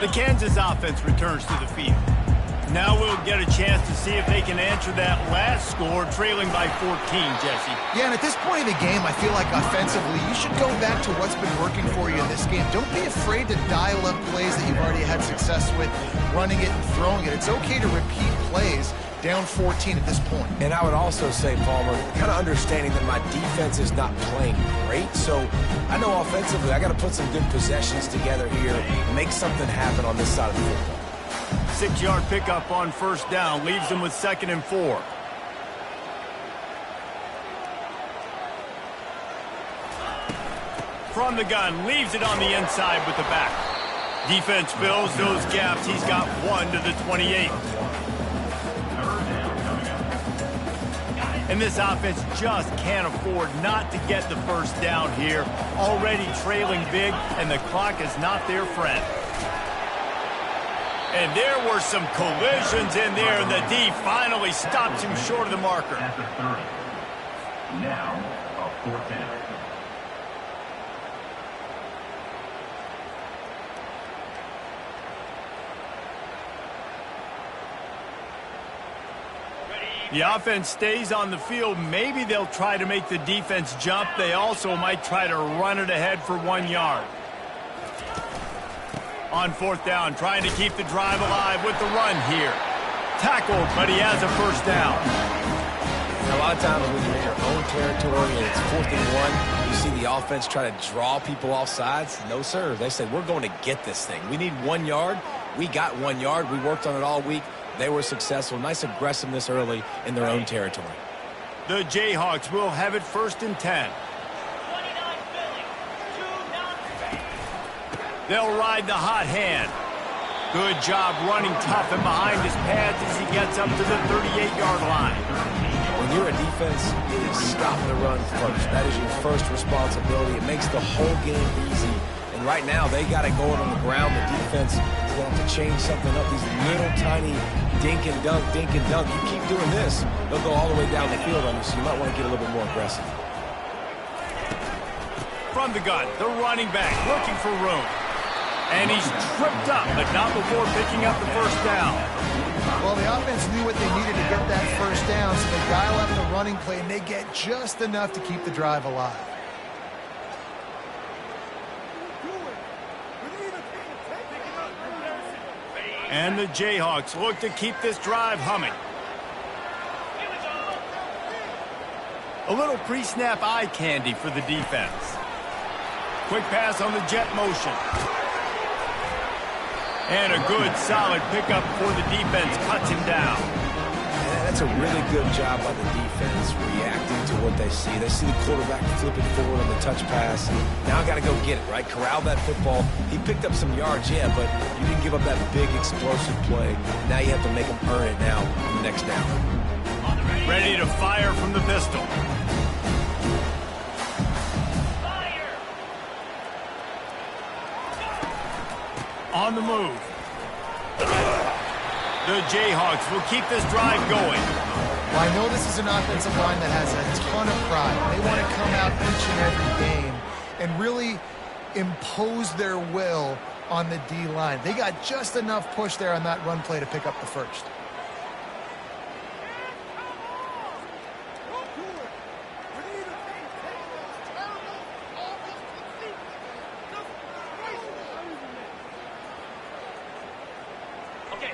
Speaker 1: The Kansas offense returns to the field. Now we'll get a chance to see if they can answer that last score, trailing by 14, Jesse.
Speaker 3: Yeah, and at this point of the game, I feel like offensively, you should go back to what's been working for you in this game. Don't be afraid to dial up plays that you've already had success with, running it and throwing it. It's okay to repeat plays down 14 at this point.
Speaker 2: And I would also say, Palmer, kind of understanding that my defense is not playing great. So I know offensively, I got to put some good possessions together here, make something happen on this side of the football.
Speaker 1: 6-yard pickup on first down leaves them with 2nd and 4. From the gun, leaves it on the inside with the back. Defense fills those gaps. He's got 1 to the 28. And this offense just can't afford not to get the first down here. Already trailing big, and the clock is not their friend. And there were some collisions in there, and the D finally stops him short of the marker.
Speaker 5: At the 30. Now, a 4th down.
Speaker 1: The offense stays on the field. Maybe they'll try to make the defense jump. They also might try to run it ahead for 1 yard. On 4th down, trying to keep the drive alive with the run here. Tackled, but he has a first down.
Speaker 2: And a lot of times when you're in your own territory and it's 4th and 1, you see the offense try to draw people off sides. No, sir. They said, we're going to get this thing. We need 1 yard. We got 1 yard. We worked on it all week. They were successful. Nice aggressiveness early in their own territory.
Speaker 1: The Jayhawks will have it 1st and 10. They'll ride the hot hand. Good job running tough and behind his pads as he gets up to the 38-yard line.
Speaker 2: When you're a defense, it is stop the run first. That is your first responsibility. It makes the whole game easy. And right now, they got it going on the ground. The defense is going to have to change something up. These little tiny dink and dunk, dink and dunk. You keep doing this, they'll go all the way down the field on you, so you might want to get a little bit more aggressive.
Speaker 1: From the gun, the running back looking for room. And he's tripped up, but not before picking up the first down.
Speaker 3: Well, the offense knew what they needed to get that first down, so they dial up the running play, and they get just enough to keep the drive alive.
Speaker 1: And the Jayhawks look to keep this drive humming. A little pre-snap eye candy for the defense. Quick pass on the jet motion. And a good, solid pickup for the defense. Cuts him down.
Speaker 2: Yeah, that's a really good job by the defense reacting to what they see. They see the quarterback flipping forward on the touch pass. Now I got to go get it, right? Corral that football. He picked up some yards, yeah, but you didn't give up that big explosive play. Now you have to make him earn it now on the next down.
Speaker 1: Ready to fire from the pistol. On the move. The Jayhawks will keep this drive going.
Speaker 3: Well, I know this is an offensive line that has a ton of pride. They want to come out each and every game and really impose their will on the D-line. They got just enough push there on that run play to pick up the first.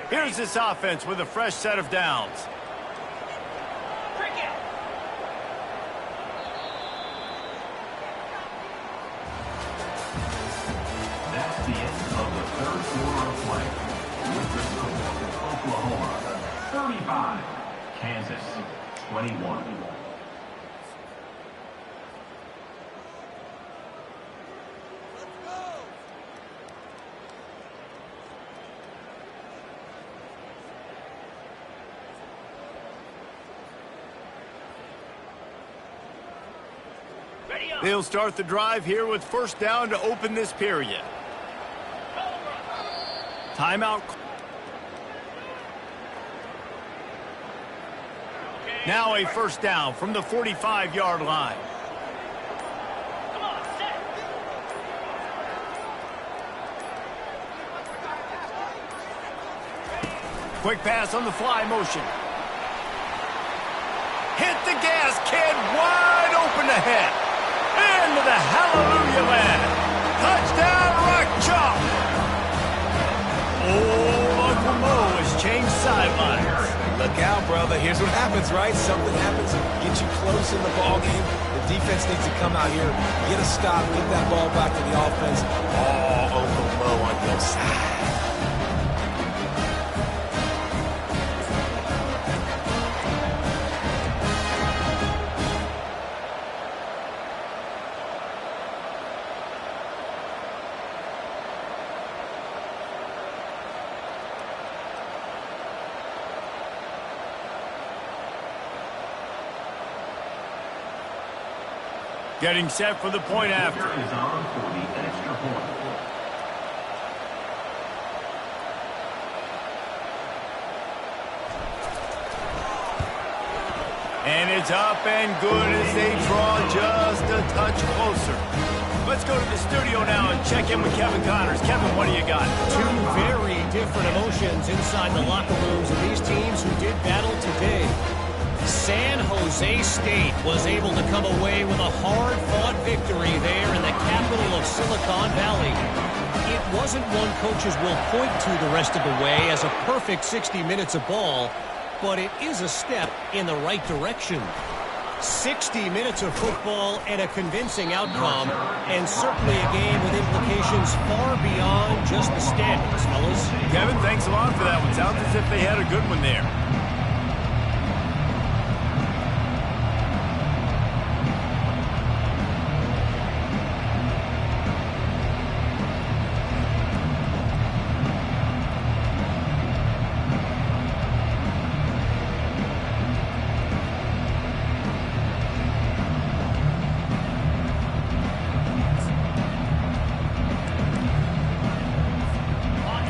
Speaker 1: Here's this offense with a fresh set of downs.
Speaker 5: That's the end of the 3rd quarter of play. With the score, Oklahoma 35, Kansas 21.
Speaker 1: They'll start the drive here with first down to open this period. Timeout. Now a first down from the 45-yard line. Quick pass on the fly motion. Hit the gas, kid. Wide open ahead. Into the hallelujah land. Touchdown, Rock Chalk. Oh, Uncle Mo has changed sidelines.
Speaker 2: Look out, brother. Here's what happens, right? Something happens, get you close in the ball game. The defense needs to come out here, get a stop, get that ball back to the offense. Oh, Uncle Mo on your side.
Speaker 1: Getting set for the point after.
Speaker 5: Is on for the extra point.
Speaker 1: And it's up and good as they draw just a touch closer. Let's go to the studio now and check in with Kevin Connors. Kevin, what do you got?
Speaker 4: Two very different emotions inside the locker rooms of these teams who did battle today. San Jose State was able to come away with a hard-fought victory there in the capital of Silicon Valley. It wasn't one coaches will point to the rest of the way as a perfect 60 minutes of ball, but it is a step in the right direction. 60 minutes of football and a convincing outcome, and certainly a game with implications far beyond just the standings, fellas.
Speaker 1: Kevin, thanks a lot for that one. Sounds as if they had a good one there.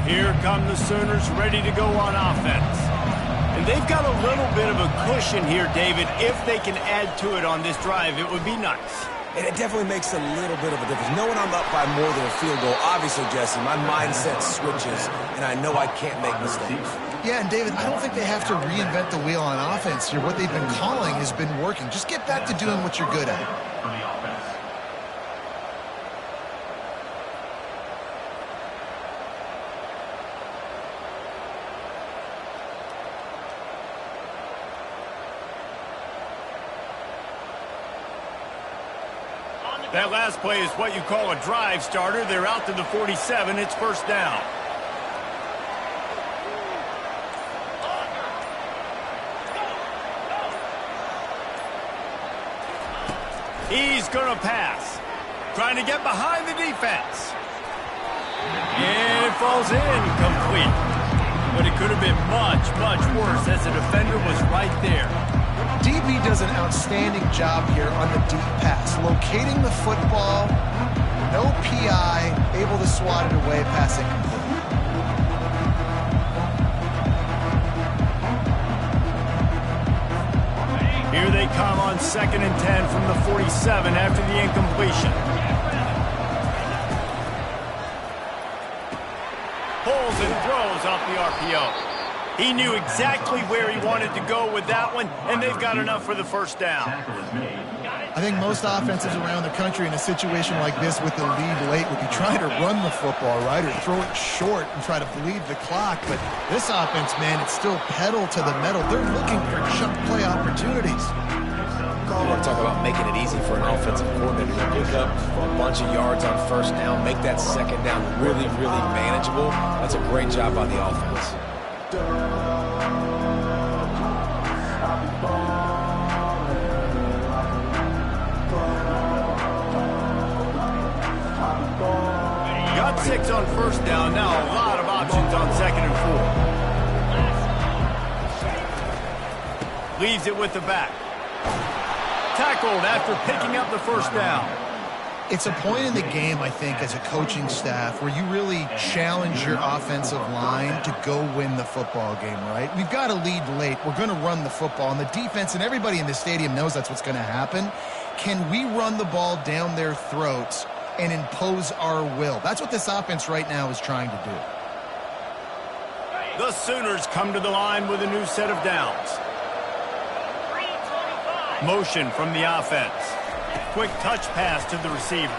Speaker 1: Here come the Sooners ready to go on offense. And they've got a little bit of a cushion here, David. If they can add to it on this drive, it would be nice.
Speaker 2: And it definitely makes a little bit of a difference. Knowing I'm up by more than a field goal, obviously, Jesse, my mindset switches, and I know I can't make mistakes.
Speaker 3: Yeah, and David, I don't think they have to reinvent the wheel on offense here. What they've been calling has been working. Just get back to doing what you're good at.
Speaker 5: For the offense.
Speaker 1: That last play is what you call a drive starter. They're out to the 47. It's first down. He's going to pass. Trying to get behind the defense. And it falls in complete. But it could have been much, much worse as the defender was right there.
Speaker 3: DB does an outstanding job here on the deep pass, locating the football, no PI, able to swat it away, passing complete.
Speaker 1: Here they come on 2nd and 10 from the 47 after the incompletion. Pulls and throws off the RPO. He knew exactly where he wanted to go with that one, and they've got enough for the first down.
Speaker 3: I think most offenses around the country in a situation like this with the lead late would be trying to run the football, right, or throw it short and try to bleed the clock. But this offense, man, it's still pedal to the metal. They're looking for chunk play opportunities.
Speaker 2: You want to talk about making it easy for an offensive coordinator to pick up a bunch of yards on first down, make that second down really, really manageable. That's a great job by the offense.
Speaker 1: Got 6 on first down. Now a lot of options on 2nd and 4. Leaves it with the back. Tackled after picking up the first down.
Speaker 3: It's a point in the game, I think, as a coaching staff where you really challenge your offensive line to go win the football game, right? We've got to lead late. We're going to run the football. And the defense and everybody in the stadium knows that's what's going to happen. Can we run the ball down their throats and impose our will? That's what this offense right now is trying to do.
Speaker 1: The Sooners come to the line with a new set of downs. Motion from the offense. Quick touch pass to the receiver.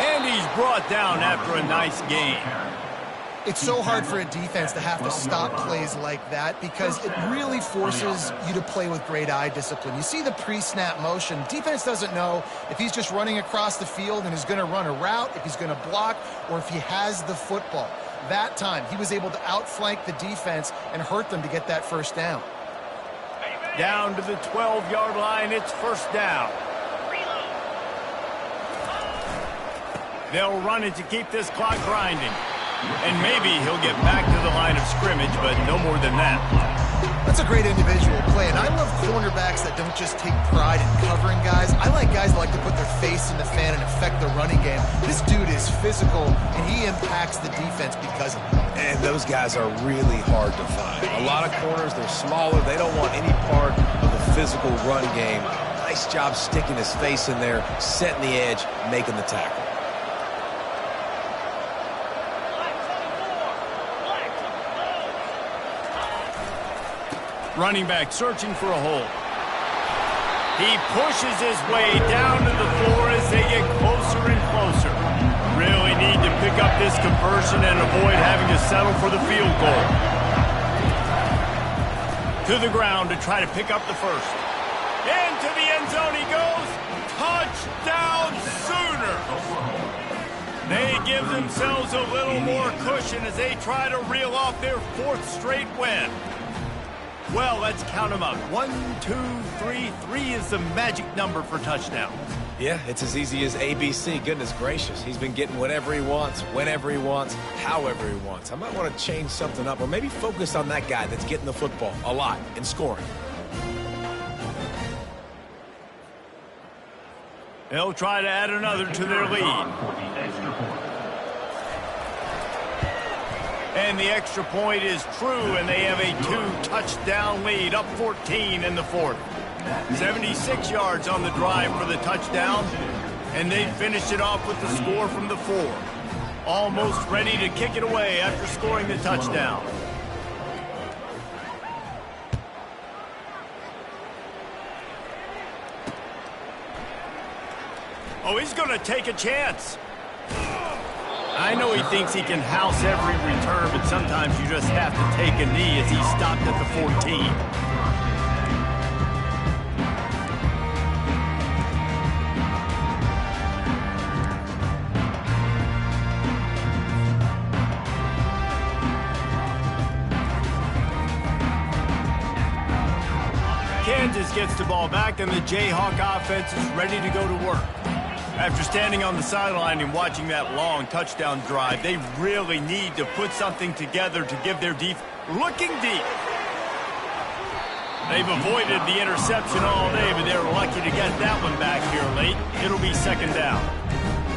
Speaker 1: And he's brought down after a nice gain.
Speaker 3: It's so hard for a defense to have to stop plays like that because it really forces you to play with great eye discipline. You see the pre-snap motion. Defense doesn't know if he's just running across the field and is going to run a route, if he's going to block, or if he has the football. That time, he was able to outflank the defense and hurt them to get that first down.
Speaker 1: Down to the 12-yard line, it's first down. They'll run it to keep this clock grinding. And maybe he'll get back to the line of scrimmage, but no more than that.
Speaker 3: That's a great individual play, and I love cornerbacks that don't just take pride in covering guys. I like guys that like to put their face in the fan and affect the running game. This dude is physical, and he impacts the defense because of it.
Speaker 2: And those guys are really hard to find. A lot of corners, they're smaller. They don't want any part of the physical run game. Nice job sticking his face in there, setting the edge, making the tackle.
Speaker 1: Running back searching for a hole. He pushes his way down to the floor as they get closer and closer. Really need to pick up this conversion and avoid having to settle for the field goal. To the ground to try to pick up the first. Into the end zone he goes. Touchdown Sooners! They give themselves a little more cushion as they try to reel off their fourth straight win. Well, let's count them up. 1, 2, 3. 3 is the magic number for touchdowns.
Speaker 2: Yeah, it's as easy as ABC. Goodness gracious. He's been getting whatever he wants, whenever he wants, however he wants. I might want to change something up or maybe focus on that guy that's getting the football a lot and scoring.
Speaker 1: They'll try to add another to their lead. And the extra point is true, and they have a 2-touchdown lead, up 14 in the fourth. 76 yards on the drive for the touchdown, and they finished it off with the score from the 4. Almost ready to kick it away after scoring the touchdown. Oh, he's going to take a chance. I know he thinks he can house every return, but sometimes you just have to take a knee as he stopped at the 14. Kansas gets the ball back, and the Jayhawk offense is ready to go to work. After standing on the sideline and watching that long touchdown drive, they really need to put something together to give their defense looking deep. They've avoided the interception all day, but they're lucky to get that one back here late. It'll be second down.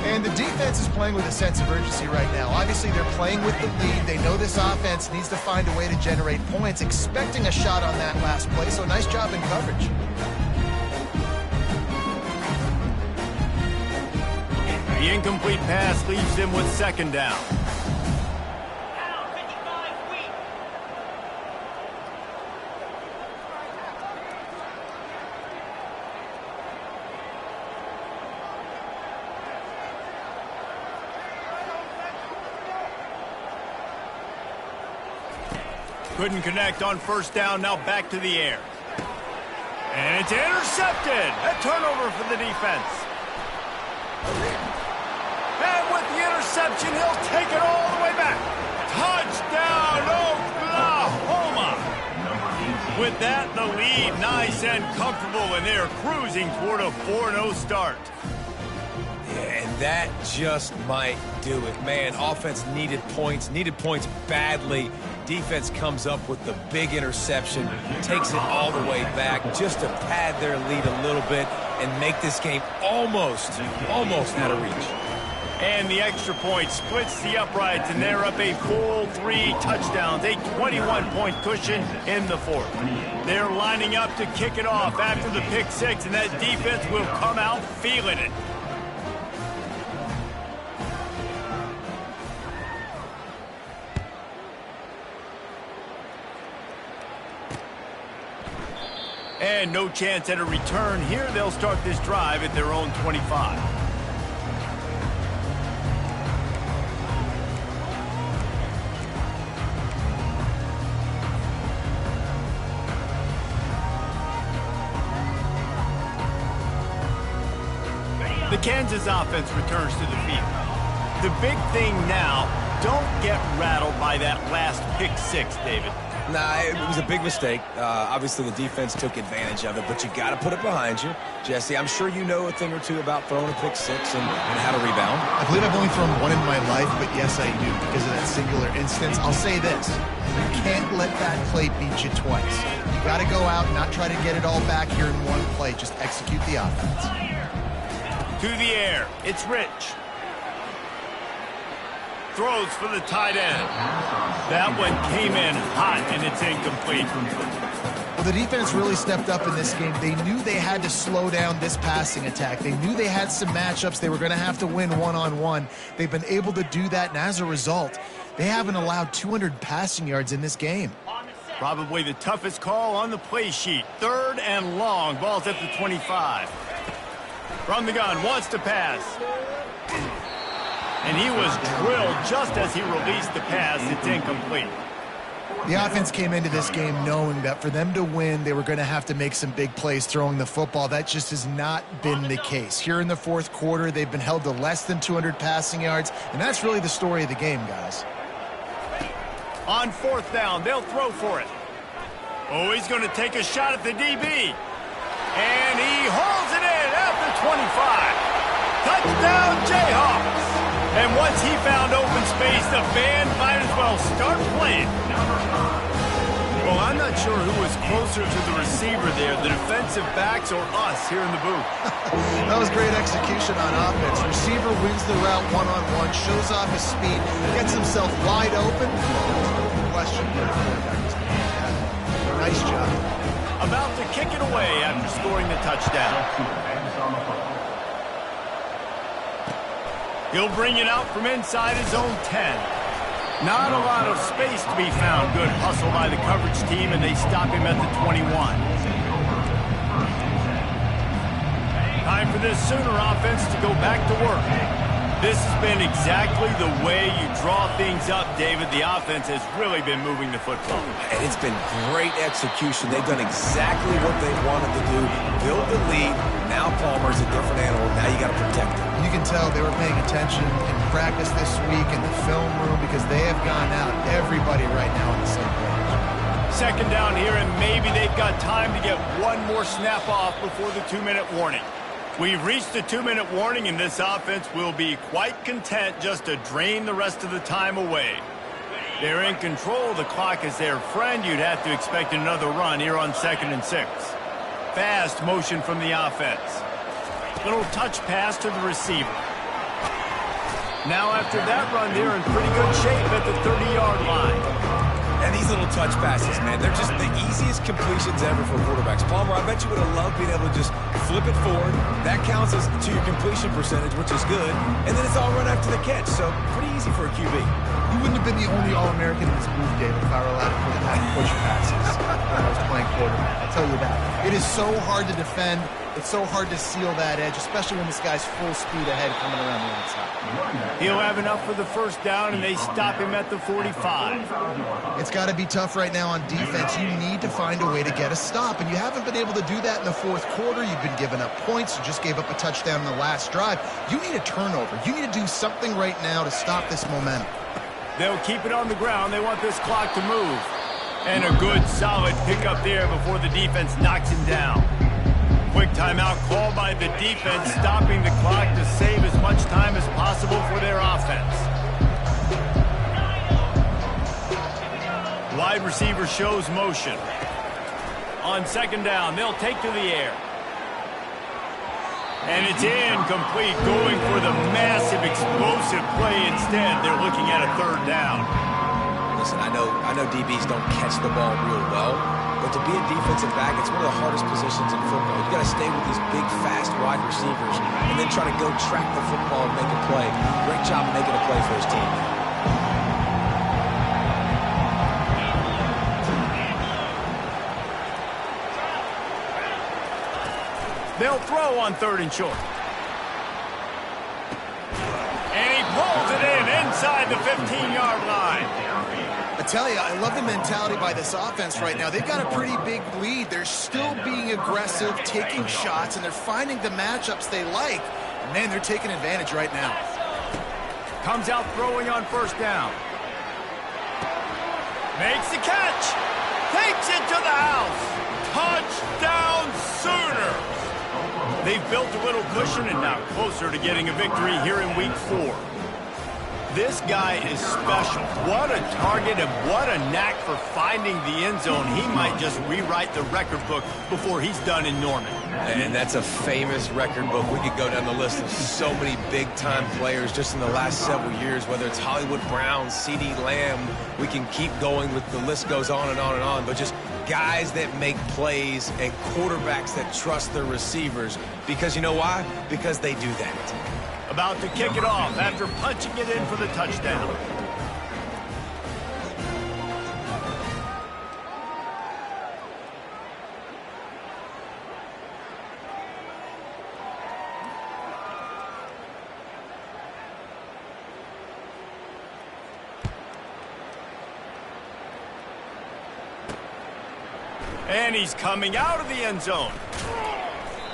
Speaker 3: And the defense is playing with a sense of urgency right now. Obviously, they're playing with the lead. They know this offense needs to find a way to generate points, expecting a shot on that last play, so nice job in coverage.
Speaker 1: The incomplete pass leaves them with second down. Couldn't connect on first down, now back to the air. And it's intercepted. A turnover for the defense. And with the interception, he'll take it all the way back. Touchdown, Oklahoma! With that, the lead nice and comfortable, and they're cruising toward a 4-0 start.
Speaker 2: Yeah, and that just might do it. Man, offense needed points badly. Defense comes up with the big interception, takes it all the way back just to pad their lead a little bit and make this game almost out of reach.
Speaker 1: And the extra point splits the uprights, and they're up a full 3 touchdowns, a 21-point cushion in the fourth. They're lining up to kick it off after the pick 6, and that defense will come out feeling it. And no chance at a return here. They'll start this drive at their own 25. The Kansas offense returns to the field. The big thing now, don't get rattled by that last pick six, David.
Speaker 2: Nah, it was a big mistake. Obviously, the defense took advantage of it, but you got to put it behind you. Jesse, I'm sure you know a thing or two about throwing a pick six and how to rebound.
Speaker 3: I believe I've only thrown one in my life, but yes, I do because of that singular instance. I'll say this. You can't let that play beat you twice. You got to go out and not try to get it all back here in one play. Just execute the offense.
Speaker 1: To the air. It's Rich. Throws for the tight end. That one came in hot, and it's incomplete.
Speaker 3: Well, the defense really stepped up in this game. They knew they had to slow down this passing attack. They knew they had some matchups they were going to have to win one-on-one. They've been able to do that, and as a result, they haven't allowed 200 passing yards in this game.
Speaker 1: Probably the toughest call on the play sheet. 3rd and long. Ball's at the 25. From the gun, wants to pass. And he was drilled just as he released the pass. It's incomplete.
Speaker 3: The offense came into this game knowing that for them to win, they were going to have to make some big plays throwing the football. That just has not been the case. Here in the 4th quarter, they've been held to less than 200 passing yards, and that's really the story of the game, guys.
Speaker 1: On 4th down, they'll throw for it. Oh, he's going to take a shot at the DB. And he holds it in at the 25. Touchdown, Jayhawks. And once he found open space, the band might as well start playing. Well, I'm not sure who was closer to the receiver there, the defensive backs or us here in the booth.
Speaker 3: That was great execution on offense. Receiver wins the route one-on-one, shows off his speed, gets himself wide open. Question. Nice job.
Speaker 1: About to kick it away after scoring the touchdown. He'll bring it out from inside his own 10. Not a lot of space to be found. Good hustle by the coverage team, and they stop him at the 21. Time for this Sooner offense to go back to work. This has been exactly the way you draw things up, David. The offense has really been moving the football.
Speaker 2: And it's been great execution. They've done exactly what they wanted to do. Build the lead. Now Palmer's a different animal. Now you got to protect him.
Speaker 3: You can tell they were paying attention in practice this week in the film room because they have gone out. Everybody right now on the same page.
Speaker 1: 2nd down here, and maybe they've got time to get one more snap off before the 2-minute warning. We've reached the 2-minute warning, and this offense will be quite content just to drain the rest of the time away. They're in control. The clock is their friend. You'd have to expect another run here on 2nd and 6. Fast motion from the offense. Little touch pass to the receiver. Now after that run, they're in pretty good shape at the 30-yard line.
Speaker 2: And these little touch passes, man, they're just the easiest completions ever for quarterbacks. Palmer, I bet you would have loved being able to just flip it forward. That counts as to your completion percentage, which is good. And then it's all run after the catch, so pretty easy for a QB.
Speaker 3: You wouldn't have been the only All-American in this booth, David, if I were allowed to put that push passes when I was playing quarterback. I'll tell you that. It is so hard to defend. It's so hard to seal that edge, especially when this guy's full speed ahead coming around the outside.
Speaker 1: He'll have enough for the 1st down, and they stop him at the 45.
Speaker 3: It's got to be tough right now on defense. You need to find a way to get a stop, and you haven't been able to do that in the 4th quarter. You've been giving up points. You just gave up a touchdown in the last drive. You need a turnover. You need to do something right now to stop this momentum.
Speaker 1: They'll keep it on the ground. They want this clock to move. And a good, solid pickup there before the defense knocks him down. Quick timeout called by the defense, stopping the clock to save as much time as possible for their offense. Wide receiver shows motion. On 2nd down, they'll take to the air. And it's incomplete, going for the massive, explosive play instead. They're looking at a 3rd down.
Speaker 2: Listen, I know DBs don't catch the ball real well, but to be a defensive back, it's one of the hardest positions in football. You got to stay with these big, fast wide receivers and then try to go track the football and make a play. Great job of making a play for his team.
Speaker 1: They'll throw on 3rd and short. And he pulls it in inside the 15-yard line.
Speaker 3: I tell you, I love the mentality by this offense right now. They've got a pretty big lead. They're still being aggressive, taking shots, and they're finding the matchups they like. And man, they're taking advantage right now.
Speaker 1: Comes out throwing on 1st down. Makes the catch. Takes it to the house. Touchdown Sooners. They've built a little cushion and now closer to getting a victory here in Week 4. This guy is special. What a target and what a knack for finding the end zone. He might just rewrite the record book before he's done in Norman.
Speaker 2: And that's a famous record book. We could go down the list of so many big-time players just in the last several years, whether it's Hollywood Brown, CeeDee Lamb. We can keep going with the list goes on and on and on, but just guys that make plays and quarterbacks that trust their receivers. Because you know why? Because they do that.
Speaker 1: About to kick it off after punching it in for the touchdown. And he's coming out of the end zone.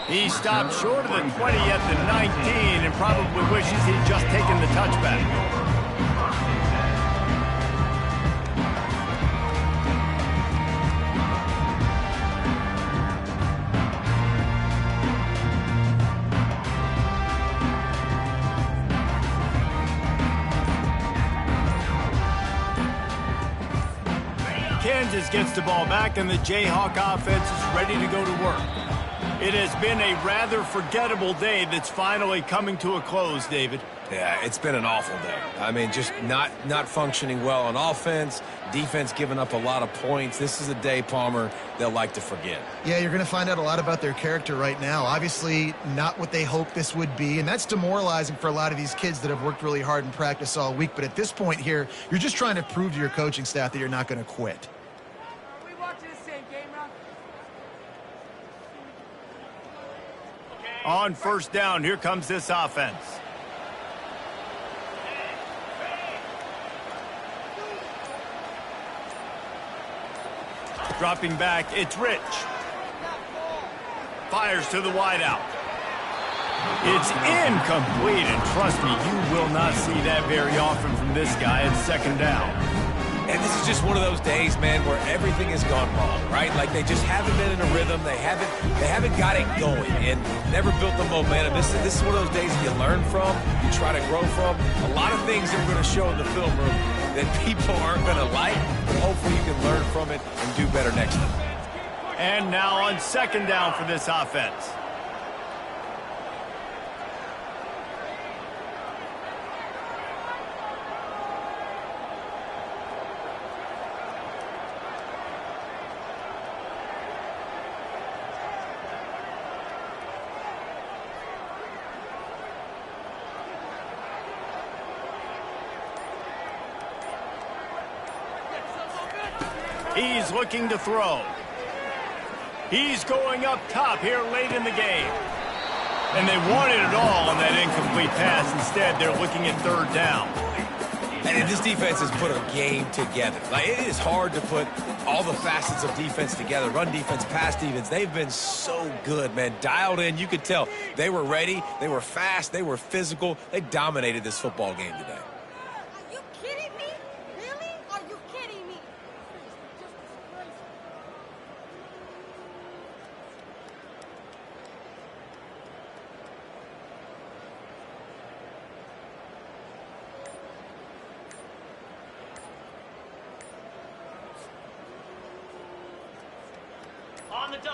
Speaker 1: He stopped short of the 20 at the 19 and probably wishes he'd just taken the touchback. Kansas gets the ball back and the Jayhawk offense is ready to go to work. It has been a rather forgettable day that's finally coming to a close, David.
Speaker 2: Yeah, it's been an awful day. I mean, just not functioning well on offense, defense giving up a lot of points. This is a day, Palmer, they'll like to forget.
Speaker 3: Yeah, you're going to find out a lot about their character right now. Obviously, not what they hoped this would be, and that's demoralizing for a lot of these kids that have worked really hard in practice all week. But at this point here, you're just trying to prove to your coaching staff that you're not going to quit.
Speaker 6: Are we watching the same game, Ralph?
Speaker 1: On 1st down, here comes this offense. Dropping back, it's Rich. Fires to the wideout. It's incomplete, and trust me, you will not see that very often from this guy at 2nd down.
Speaker 2: And this is just one of those days, man, where everything has gone wrong, right? Like they just haven't been in a rhythm. They haven't got it going and never built the momentum. This is one of those days you learn from, you try to grow from. A lot of things that we're going to show in the film room that people aren't going to like, but hopefully you can learn from it and do better next time.
Speaker 1: And now on 2nd down for this offense. He's looking to throw. He's going up top here late in the game. And they wanted it all on that incomplete pass. Instead, they're looking at 3rd down.
Speaker 2: And this defense has put a game together. Like, it is hard to put all the facets of defense together. Run defense, pass defense. They've been so good, man. Dialed in. You could tell they were ready. They were fast. They were physical. They dominated this football game today.
Speaker 6: Are you kidding me? Really? Are you kidding me?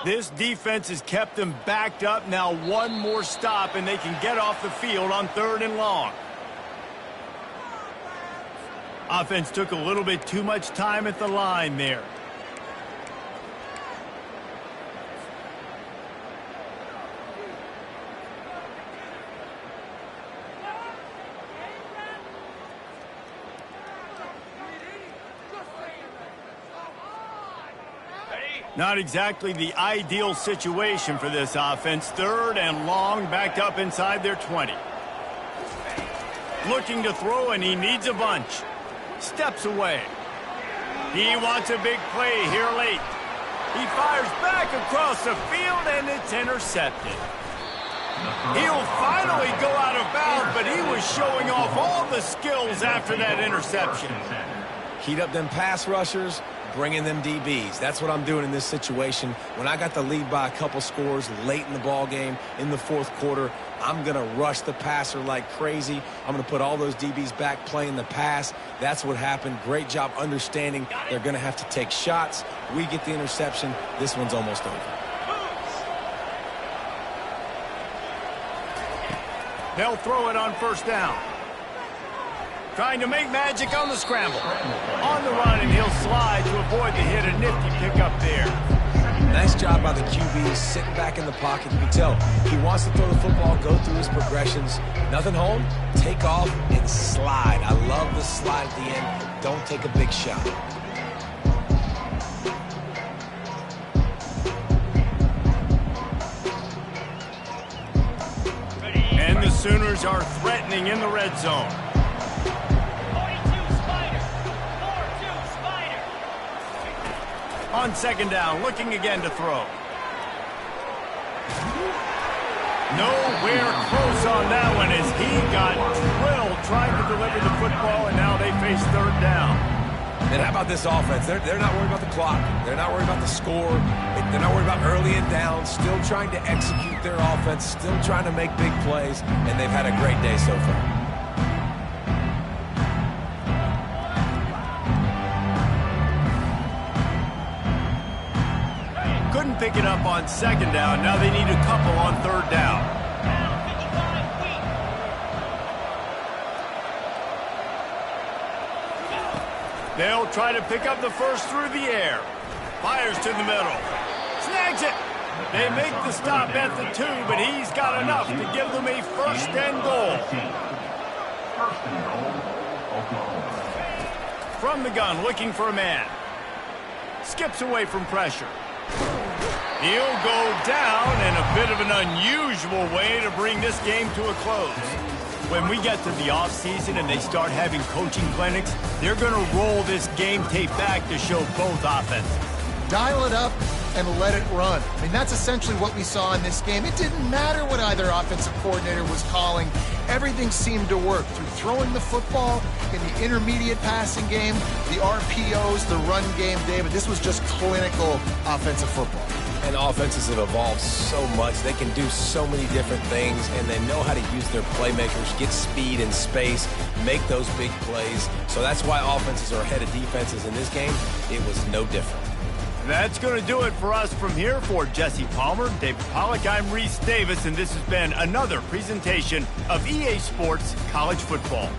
Speaker 1: This defense has kept them backed up. Now one more stop, and they can get off the field on 3rd and long. Offense took a little bit too much time at the line there. Not exactly the ideal situation for this offense. 3rd and long, backed up inside their 20. Looking to throw, and he needs a bunch. Steps away. He wants a big play here late. He fires back across the field, and it's intercepted. He'll finally go out of bounds, but he was showing off all the skills after that interception.
Speaker 2: Heat up them pass rushers, bring in them DBs. That's what I'm doing in this situation. When I got the lead by a couple scores late in the ball game, in the 4th quarter, I'm going to rush the passer like crazy. I'm going to put all those DBs back playing the pass. That's what happened. Great job understanding they're going to have to take shots. We get the interception. This one's almost over.
Speaker 1: They'll throw it on 1st down. Trying to make magic on the scramble. On the run, and he'll slide to avoid the hit. A nifty pickup there.
Speaker 2: Nice job by the QB, sitting back in the pocket. You can tell he wants to throw the football, go through his progressions. Nothing home, take off, and slide. I love the slide at the end. Don't take a big shot.
Speaker 1: And the Sooners are threatening in the red zone. On 2nd down, looking again to throw. Nowhere close on that one as he got drilled trying to deliver the football, and now they face 3rd down.
Speaker 2: And how about this offense? They're not worried about the clock. They're not worried about the score. They're not worried about early and down. Still trying to execute their offense. Still trying to make big plays. And they've had a great day so far.
Speaker 1: Couldn't pick it up on 2nd down. Now they need a couple on 3rd down. They'll try to pick up the first through the air. Fires to the middle. Snags it. They make the stop at the 2, but he's got enough to give them a 1st and goal.
Speaker 5: 1st and goal, Oklahoma.
Speaker 1: From the gun, looking for a man. Skips away from pressure. He'll go down in a bit of an unusual way to bring this game to a close. When we get to the offseason and they start having coaching clinics, they're going to roll this game tape back to show both offenses.
Speaker 3: Dial it up and let it run. I mean, that's essentially what we saw in this game. It didn't matter what either offensive coordinator was calling. Everything seemed to work through throwing the football in the intermediate passing game, the RPOs, the run game, David. This was just clinical offensive football.
Speaker 2: And offenses have evolved so much. They can do so many different things, and they know how to use their playmakers, get speed and space, make those big plays. So that's why offenses are ahead of defenses in this game. It was no different.
Speaker 1: That's going to do it for us from here. For Jesse Palmer, David Pollack, I'm Reese Davis, and this has been another presentation of EA Sports College Football.